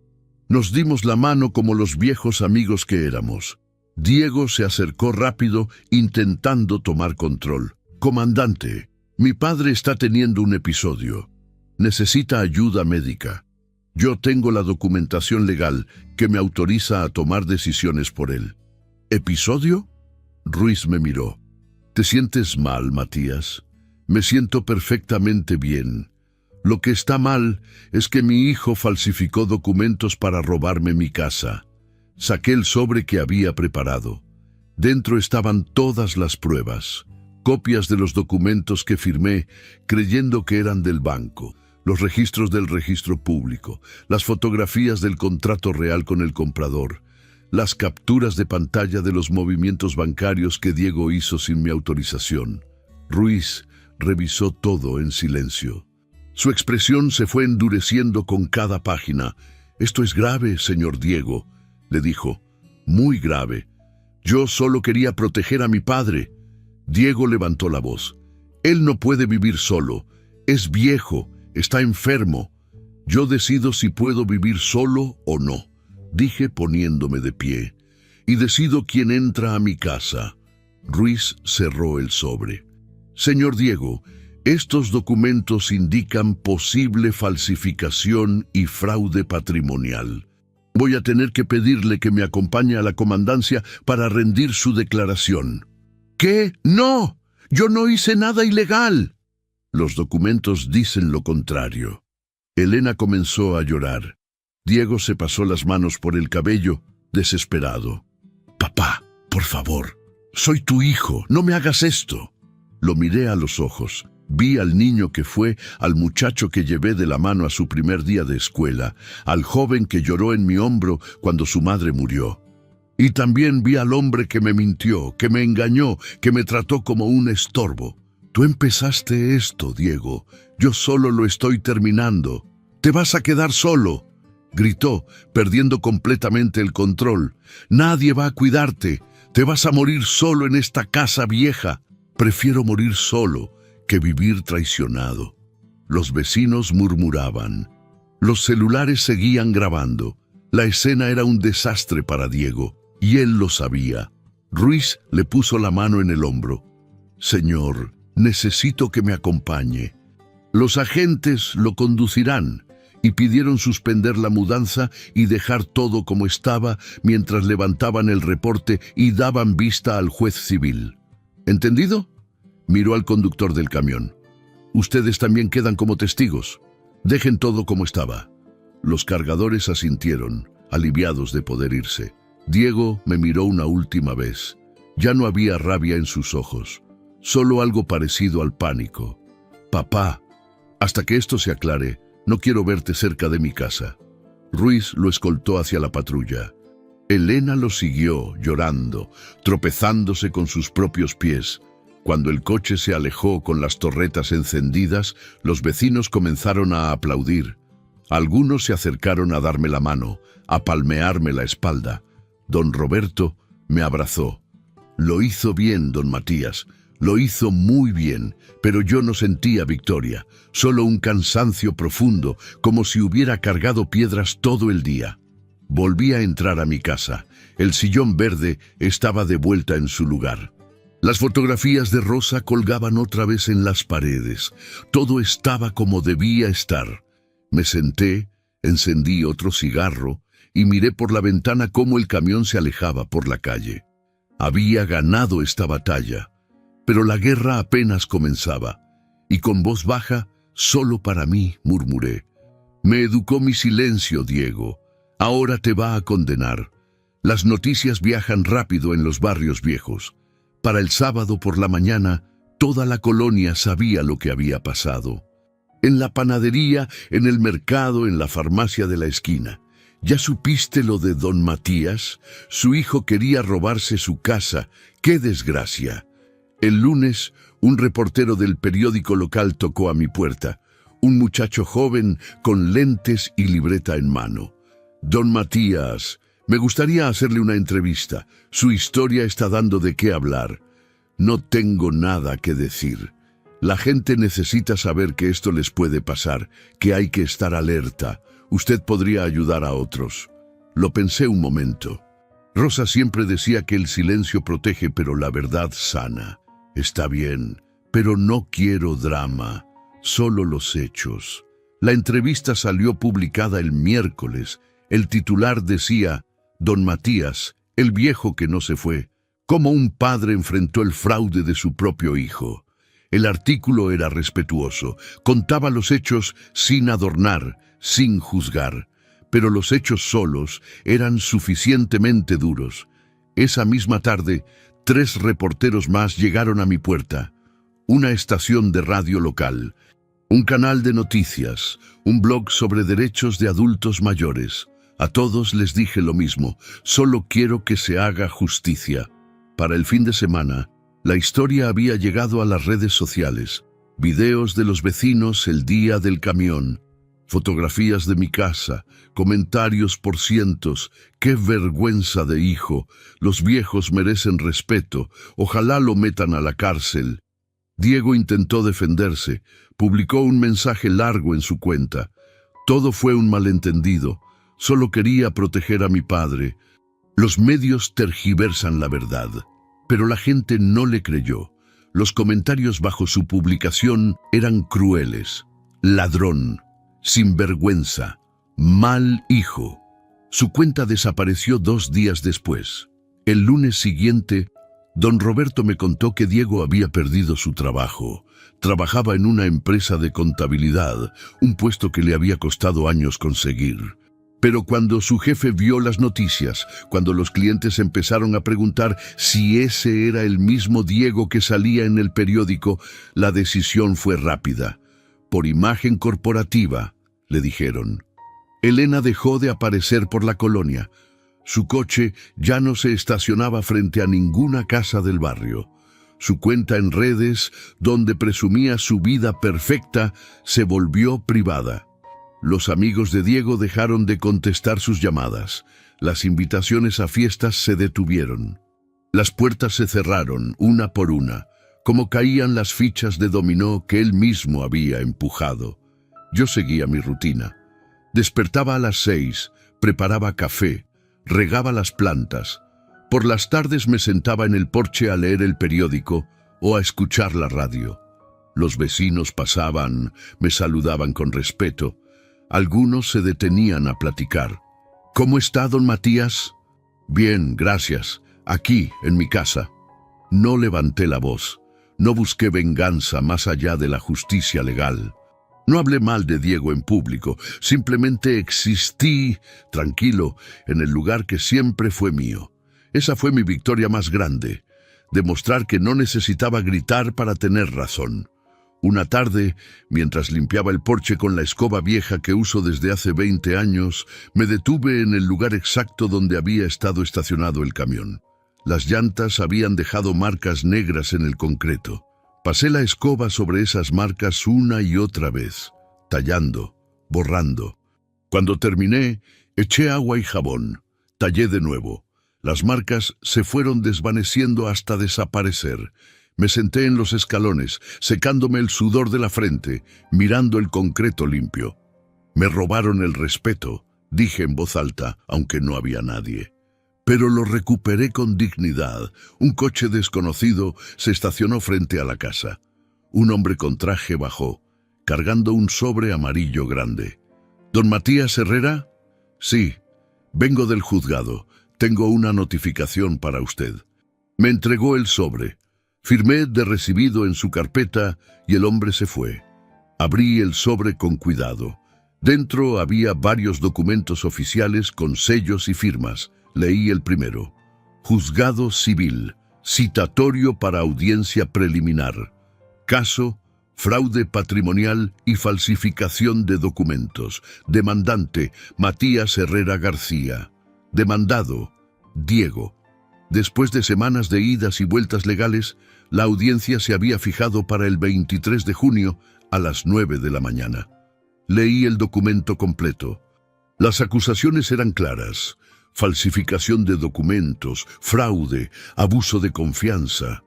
nos dimos la mano como los viejos amigos que éramos. Diego se acercó rápido, intentando tomar control. Comandante, mi padre está teniendo un episodio. Necesita ayuda médica. Yo tengo la documentación legal que me autoriza a tomar decisiones por él. ¿Episodio? Ruiz me miró. ¿Te sientes mal, Matías? Me siento perfectamente bien. Lo que está mal es que mi hijo falsificó documentos para robarme mi casa. Saqué el sobre que había preparado. Dentro estaban todas las pruebas, copias de los documentos que firmé creyendo que eran del banco, los registros del registro público, las fotografías del contrato real con el comprador, las capturas de pantalla de los movimientos bancarios que Diego hizo sin mi autorización. Ruiz revisó todo en silencio. Su expresión se fue endureciendo con cada página. «Esto es grave, señor Diego», le dijo. «Muy grave. Yo solo quería proteger a mi padre». Diego levantó la voz. «Él no puede vivir solo. Es viejo, está enfermo. Yo decido si puedo vivir solo o no», dije poniéndome de pie. «Y decido quién entra a mi casa». Ruiz cerró el sobre. «Señor Diego, estos documentos indican posible falsificación y fraude patrimonial. Voy a tener que pedirle que me acompañe a la comandancia para rendir su declaración». «¿Qué? ¡No! Yo no hice nada ilegal». «Los documentos dicen lo contrario». Elena comenzó a llorar. Diego se pasó las manos por el cabello, desesperado. «Papá, por favor, soy tu hijo, no me hagas esto». Lo miré a los ojos. Vi al niño que fue, al muchacho que llevé de la mano a su primer día de escuela, al joven que lloró en mi hombro cuando su madre murió. Y también vi al hombre que me mintió, que me engañó, que me trató como un estorbo. «Tú empezaste esto, Diego. Yo solo lo estoy terminando. Te vas a quedar solo», gritó, perdiendo completamente el control. «Nadie va a cuidarte. Te vas a morir solo en esta casa vieja. Prefiero morir solo que vivir traicionado». Los vecinos murmuraban. Los celulares seguían grabando. La escena era un desastre para Diego, y él lo sabía. Ruiz le puso la mano en el hombro. «Señor, necesito que me acompañe». Los agentes lo conducirán, y pidieron suspender la mudanza y dejar todo como estaba mientras levantaban el reporte y daban vista al juez civil. ¿Entendido?, miró al conductor del camión. «Ustedes también quedan como testigos. Dejen todo como estaba». Los cargadores asintieron, aliviados de poder irse. Diego me miró una última vez. Ya no había rabia en sus ojos, solo algo parecido al pánico. «Papá, hasta que esto se aclare, no quiero verte cerca de mi casa». Ruiz lo escoltó hacia la patrulla. Elena lo siguió, llorando, tropezándose con sus propios pies. Cuando el coche se alejó con las torretas encendidas, los vecinos comenzaron a aplaudir. Algunos se acercaron a darme la mano, a palmearme la espalda. Don Roberto me abrazó. «Lo hizo bien, don Matías. Lo hizo muy bien, pero yo no sentía victoria, solo un cansancio profundo, como si hubiera cargado piedras todo el día». Volví a entrar a mi casa. El sillón verde estaba de vuelta en su lugar. Las fotografías de Rosa colgaban otra vez en las paredes. Todo estaba como debía estar. Me senté, encendí otro cigarro y miré por la ventana cómo el camión se alejaba por la calle. Había ganado esta batalla, pero la guerra apenas comenzaba, y con voz baja, solo para mí, murmuré: «Me educó mi silencio, Diego. Ahora te va a condenar». Las noticias viajan rápido en los barrios viejos. Para el sábado por la mañana, toda la colonia sabía lo que había pasado. En la panadería, en el mercado, en la farmacia de la esquina. ¿Ya supiste lo de don Matías? Su hijo quería robarse su casa. ¡Qué desgracia! El lunes, un reportero del periódico local tocó a mi puerta. Un muchacho joven con lentes y libreta en mano. «Don Matías, me gustaría hacerle una entrevista. Su historia está dando de qué hablar». «No tengo nada que decir. La gente necesita saber que esto les puede pasar, que hay que estar alerta. Usted podría ayudar a otros». Lo pensé un momento. Rosa siempre decía que el silencio protege, pero la verdad sana. Está bien, pero no quiero drama, solo los hechos. La entrevista salió publicada el miércoles. El titular decía: «Don Matías, el viejo que no se fue, cómo un padre enfrentó el fraude de su propio hijo». El artículo era respetuoso, contaba los hechos sin adornar, sin juzgar, pero los hechos solos eran suficientemente duros. Esa misma tarde, 3 reporteros más llegaron a mi puerta. Una estación de radio local, un canal de noticias, un blog sobre derechos de adultos mayores. A todos les dije lo mismo: solo quiero que se haga justicia. Para el fin de semana, la historia había llegado a las redes sociales. Videos de los vecinos el día del camión, fotografías de mi casa, comentarios por cientos: «Qué vergüenza de hijo, los viejos merecen respeto, ojalá lo metan a la cárcel». Diego intentó defenderse, publicó un mensaje largo en su cuenta. «Todo fue un malentendido, solo quería proteger a mi padre». Los medios tergiversan la verdad, pero la gente no le creyó. Los comentarios bajo su publicación eran crueles: «Ladrón», «sinvergüenza», «mal hijo». Su cuenta desapareció 2 días después. El lunes siguiente, don Roberto me contó que Diego había perdido su trabajo. Trabajaba en una empresa de contabilidad, un puesto que le había costado años conseguir. Pero cuando su jefe vio las noticias, cuando los clientes empezaron a preguntar si ese era el mismo Diego que salía en el periódico, la decisión fue rápida. «Por imagen corporativa», le dijeron. Elena dejó de aparecer por la colonia. Su coche ya no se estacionaba frente a ninguna casa del barrio. Su cuenta en redes, donde presumía su vida perfecta, se volvió privada. Los amigos de Diego dejaron de contestar sus llamadas. Las invitaciones a fiestas se detuvieron. Las puertas se cerraron, una por una, como caían las fichas de dominó que él mismo había empujado. Yo seguía mi rutina. Despertaba a las 6, preparaba café, regaba las plantas. Por las tardes me sentaba en el porche a leer el periódico o a escuchar la radio. Los vecinos pasaban, me saludaban con respeto. Algunos se detenían a platicar. «¿Cómo está, don Matías?» «Bien, gracias. Aquí, en mi casa». No levanté la voz. No busqué venganza más allá de la justicia legal. No hablé mal de Diego en público. Simplemente existí, tranquilo, en el lugar que siempre fue mío. Esa fue mi victoria más grande. Demostrar que no necesitaba gritar para tener razón. Una tarde, mientras limpiaba el porche con la escoba vieja que uso desde hace 20 años, me detuve en el lugar exacto donde había estado estacionado el camión. Las llantas habían dejado marcas negras en el concreto. Pasé la escoba sobre esas marcas una y otra vez, tallando, borrando. Cuando terminé, eché agua y jabón. Tallé de nuevo. Las marcas se fueron desvaneciendo hasta desaparecer. Me senté en los escalones, secándome el sudor de la frente, mirando el concreto limpio. Me robaron el respeto, dije en voz alta, aunque no había nadie. Pero lo recuperé con dignidad. Un coche desconocido se estacionó frente a la casa. Un hombre con traje bajó, cargando un sobre amarillo grande. ¿Don Matías Herrera? Sí, vengo del juzgado. Tengo una notificación para usted. Me entregó el sobre. Firmé de recibido en su carpeta y el hombre se fue. Abrí el sobre con cuidado. Dentro había varios documentos oficiales con sellos y firmas. Leí el primero. Juzgado Civil. Citatorio para audiencia preliminar. Caso: fraude patrimonial y falsificación de documentos. Demandante: Matías Herrera García. Demandado: Diego. Después de semanas de idas y vueltas legales, la audiencia se había fijado para el 23 de junio a las 9 de la mañana. Leí el documento completo. Las acusaciones eran claras: falsificación de documentos, fraude, abuso de confianza.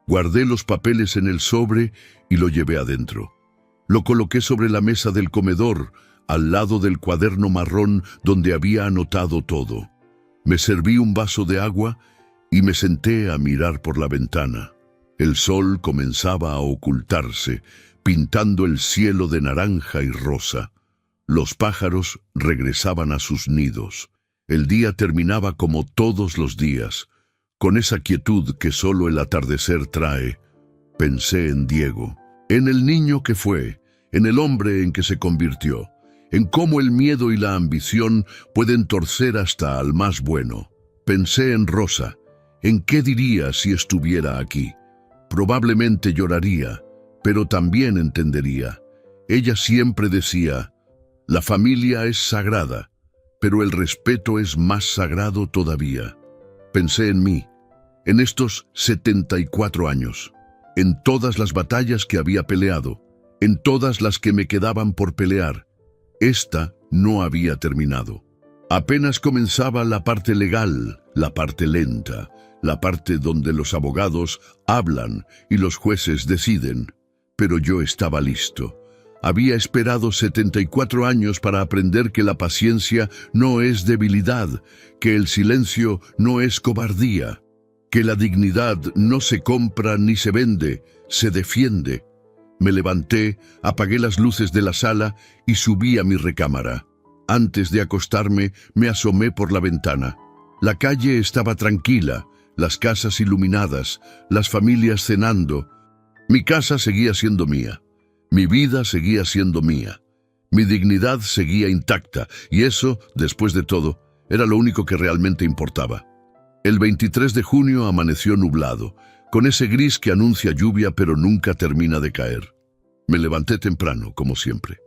Guardé los papeles en el sobre y lo llevé adentro. Lo coloqué sobre la mesa del comedor, al lado del cuaderno marrón donde había anotado todo. Me serví un vaso de agua y me senté a mirar por la ventana. El sol comenzaba a ocultarse, pintando el cielo de naranja y rosa. Los pájaros regresaban a sus nidos. El día terminaba como todos los días, con esa quietud que solo el atardecer trae. Pensé en Diego, en el niño que fue, en el hombre en que se convirtió, en cómo el miedo y la ambición pueden torcer hasta al más bueno. Pensé en Rosa, en qué diría si estuviera aquí. Probablemente lloraría, pero también entendería. Ella siempre decía: la familia es sagrada, pero el respeto es más sagrado todavía. Pensé en mí, en estos 74 años, en todas las batallas que había peleado, en todas las que me quedaban por pelear. Esta no había terminado. Apenas comenzaba la parte legal, la parte lenta, la parte donde los abogados hablan y los jueces deciden. Pero yo estaba listo. Había esperado 74 años para aprender que la paciencia no es debilidad, que el silencio no es cobardía, que la dignidad no se compra ni se vende, se defiende. Me levanté, apagué las luces de la sala y subí a mi recámara. Antes de acostarme, me asomé por la ventana. La calle estaba tranquila, las casas iluminadas, las familias cenando. Mi casa seguía siendo mía. Mi vida seguía siendo mía. Mi dignidad seguía intacta, y eso, después de todo, era lo único que realmente importaba. El 23 de junio amaneció nublado, con ese gris que anuncia lluvia pero nunca termina de caer. Me levanté temprano, como siempre.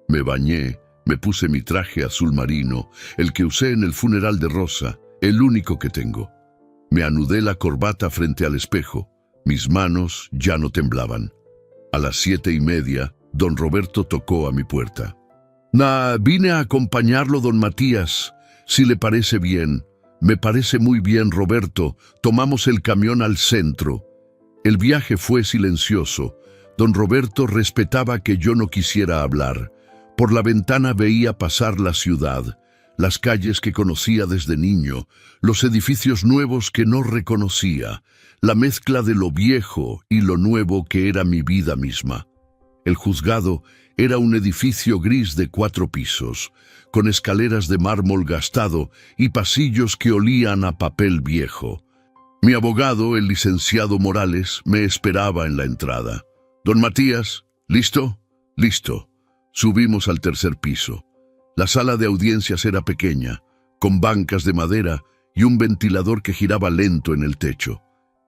Me bañé, me puse mi traje azul marino, el que usé en el funeral de Rosa, el único que tengo. Me anudé la corbata frente al espejo. Mis manos ya no temblaban. A las 7:30, don Roberto tocó a mi puerta. Vine a acompañarlo, don Matías, si le parece bien. Me parece muy bien, Roberto. Tomamos el camión al centro. El viaje fue silencioso. Don Roberto respetaba que yo no quisiera hablar. Por la ventana veía pasar la ciudad, las calles que conocía desde niño, los edificios nuevos que no reconocía, la mezcla de lo viejo y lo nuevo que era mi vida misma. El juzgado era un edificio gris de 4 pisos, con escaleras de mármol gastado y pasillos que olían a papel viejo. Mi abogado, el licenciado Morales, me esperaba en la entrada. Don Matías, ¿listo? Listo. Subimos al 3er piso. La sala de audiencias era pequeña, con bancas de madera y un ventilador que giraba lento en el techo.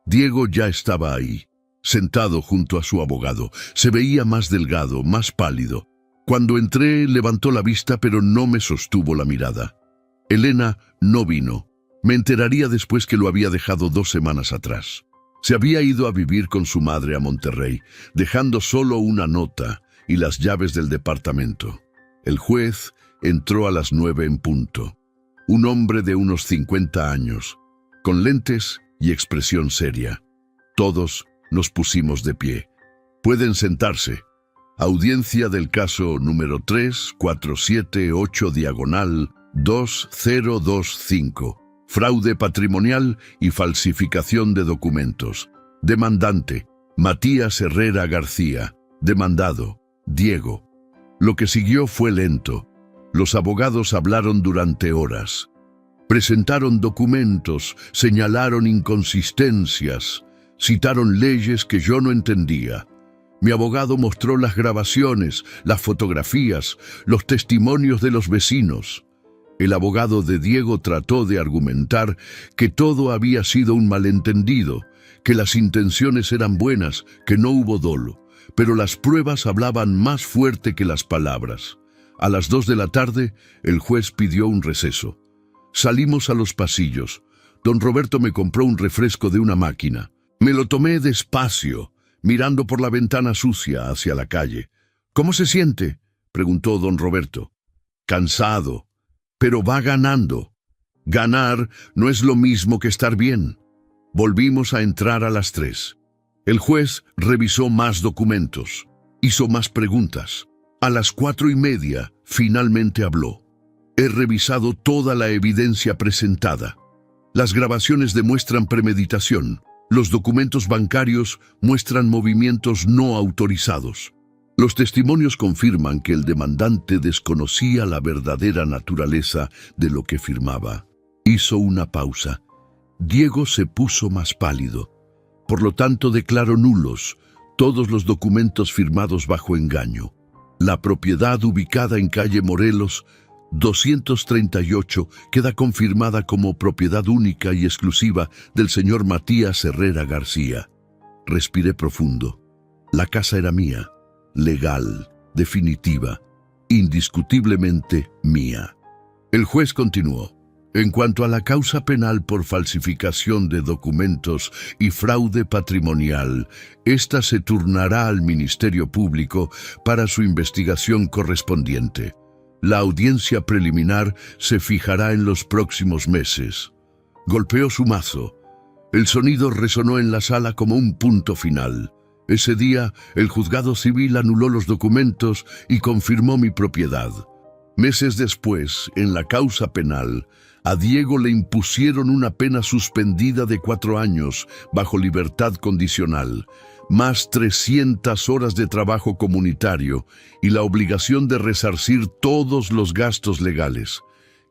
Diego ya estaba ahí, sentado junto a su abogado. Se veía más delgado, más pálido. Cuando entré, levantó la vista, pero no me sostuvo la mirada. Elena no vino. Me enteraría después que lo había dejado 2 semanas atrás. Se había ido a vivir con su madre a Monterrey, dejando solo una nota y las llaves del departamento. El juez entró a las 9 en punto. Un hombre de unos 50 años, con lentes y expresión seria. Todos nos pusimos de pie. Pueden sentarse. Audiencia del caso número 3478 diagonal 2025. Fraude patrimonial y falsificación de documentos. Demandante: Matías Herrera García. Demandado: Diego. Lo que siguió fue lento. Los abogados hablaron durante horas. Presentaron documentos, señalaron inconsistencias, citaron leyes que yo no entendía. Mi abogado mostró las grabaciones, las fotografías, los testimonios de los vecinos. El abogado de Diego trató de argumentar que todo había sido un malentendido, que las intenciones eran buenas, que no hubo dolo, pero las pruebas hablaban más fuerte que las palabras. A las 2 de la tarde, el juez pidió un receso. Salimos a los pasillos. Don Roberto me compró un refresco de una máquina. Me lo tomé despacio, mirando por la ventana sucia hacia la calle. ¿Cómo se siente?, preguntó don Roberto. Cansado, pero va ganando. Ganar no es lo mismo que estar bien. Volvimos a entrar a las 3. El juez revisó más documentos, hizo más preguntas. A las 4:30, finalmente habló. He revisado toda la evidencia presentada. Las grabaciones demuestran premeditación. Los documentos bancarios muestran movimientos no autorizados. Los testimonios confirman que el demandante desconocía la verdadera naturaleza de lo que firmaba. Hizo una pausa. Diego se puso más pálido. Por lo tanto, declaró nulos todos los documentos firmados bajo engaño. La propiedad ubicada en calle Morelos 238 queda confirmada como propiedad única y exclusiva del señor Matías Herrera García. Respiré profundo. La casa era mía, legal, definitiva, indiscutiblemente mía. El juez continuó. En cuanto a la causa penal por falsificación de documentos y fraude patrimonial, esta se turnará al Ministerio Público para su investigación correspondiente. La audiencia preliminar se fijará en los próximos meses. Golpeó su mazo. El sonido resonó en la sala como un punto final. Ese día, el juzgado civil anuló los documentos y confirmó mi propiedad. Meses después, en la causa penal, a Diego le impusieron una pena suspendida de 4 años bajo libertad condicional, más 300 horas de trabajo comunitario y la obligación de resarcir todos los gastos legales.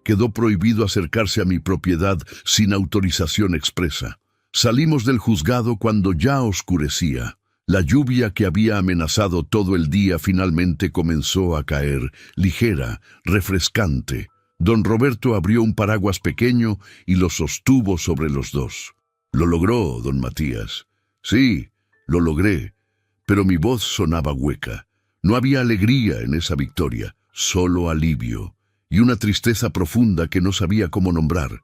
Quedó prohibido acercarse a mi propiedad sin autorización expresa. Salimos del juzgado cuando ya oscurecía. La lluvia que había amenazado todo el día finalmente comenzó a caer, ligera, refrescante. Don Roberto abrió un paraguas pequeño y lo sostuvo sobre los dos. Lo logró, don Matías. Sí, lo logré, pero mi voz sonaba hueca. No había alegría en esa victoria, solo alivio y una tristeza profunda que no sabía cómo nombrar.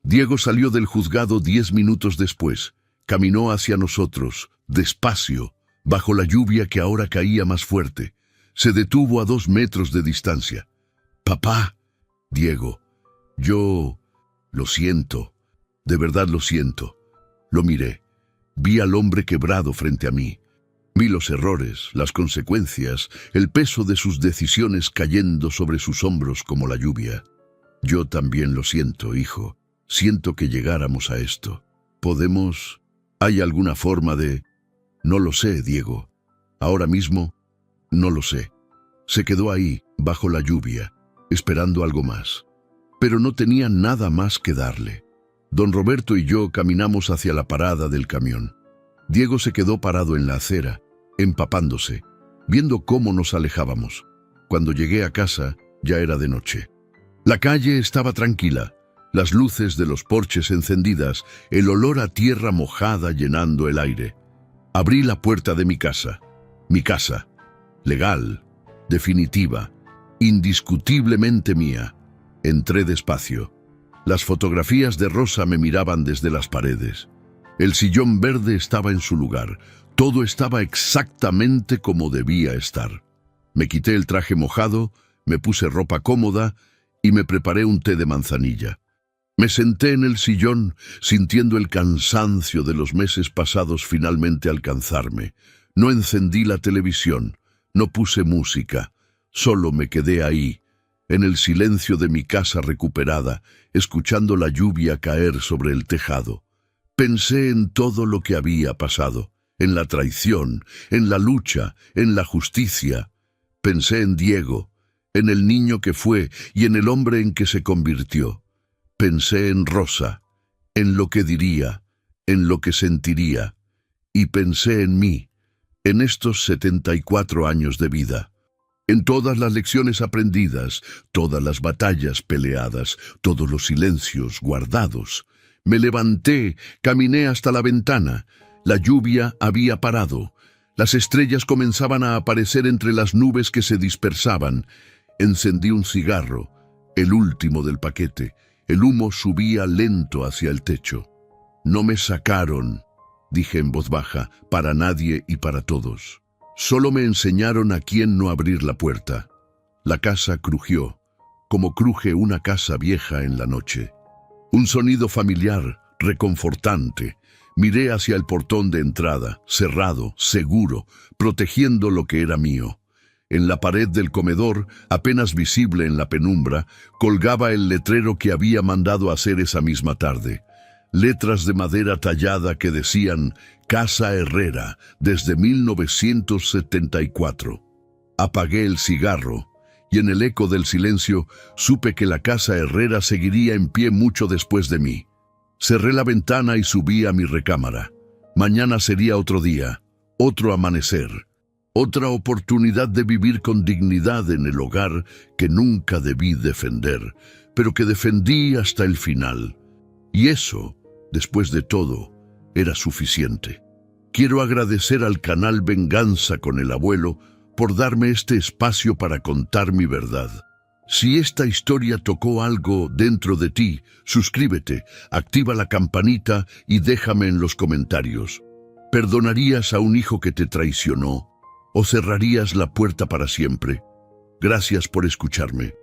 Diego salió del juzgado 10 minutos después. Caminó hacia nosotros, despacio, bajo la lluvia que ahora caía más fuerte. Se detuvo a 2 metros de distancia. «Papá». «Diego, yo lo siento, de verdad lo siento». Lo miré. Vi al hombre quebrado frente a mí. Vi los errores, las consecuencias, el peso de sus decisiones cayendo sobre sus hombros como la lluvia. «Yo también lo siento, hijo. Siento que llegáramos a esto. ¿Podemos? ¿Hay alguna forma de...?» «No lo sé, Diego. Ahora mismo, no lo sé». Se quedó ahí, bajo la lluvia, esperando algo más. Pero no tenía nada más que darle. Don Roberto y yo caminamos hacia la parada del camión. Diego se quedó parado en la acera, empapándose, viendo cómo nos alejábamos. Cuando llegué a casa, ya era de noche. La calle estaba tranquila, las luces de los porches encendidas, el olor a tierra mojada llenando el aire. Abrí la puerta de mi casa, legal, definitiva, indiscutiblemente mía. Entré despacio. Las fotografías de Rosa me miraban desde las paredes. El sillón verde estaba en su lugar. Todo estaba exactamente como debía estar. Me quité el traje mojado, me puse ropa cómoda y me preparé un té de manzanilla. Me senté en el sillón, sintiendo el cansancio de los meses pasados finalmente alcanzarme. No encendí la televisión, no puse música, solo me quedé ahí, En el silencio de mi casa recuperada, escuchando la lluvia caer sobre el tejado, pensé en todo lo que había pasado, en la traición, en la lucha, en la justicia. Pensé en Diego, en el niño que fue y en el hombre en que se convirtió. Pensé en Rosa, en lo que diría, en lo que sentiría, y pensé en mí, en estos 74 años de vida. En todas las lecciones aprendidas, todas las batallas peleadas, todos los silencios guardados. Me levanté, caminé hasta la ventana. La lluvia había parado. Las estrellas comenzaban a aparecer entre las nubes que se dispersaban. Encendí un cigarro, el último del paquete. El humo subía lento hacia el techo. No me sacaron, dije en voz baja, para nadie y para todos. Solo me enseñaron a quién no abrir la puerta. La casa crujió, como cruje una casa vieja en la noche. Un sonido familiar, reconfortante. Miré hacia el portón de entrada, cerrado, seguro, protegiendo lo que era mío. En la pared del comedor, apenas visible en la penumbra, colgaba el letrero que había mandado hacer esa misma tarde. Letras de madera tallada que decían Casa Herrera desde 1974. Apagué el cigarro y en el eco del silencio supe que la Casa Herrera seguiría en pie mucho después de mí. Cerré la ventana y subí a mi recámara. Mañana sería otro día, otro amanecer, otra oportunidad de vivir con dignidad en el hogar que nunca debí defender, pero que defendí hasta el final. Y eso, después de todo, era suficiente. Quiero agradecer al canal Venganza con el Abuelo por darme este espacio para contar mi verdad. Si esta historia tocó algo dentro de ti, suscríbete, activa la campanita y déjame en los comentarios. ¿Perdonarías a un hijo que te traicionó o cerrarías la puerta para siempre? Gracias por escucharme.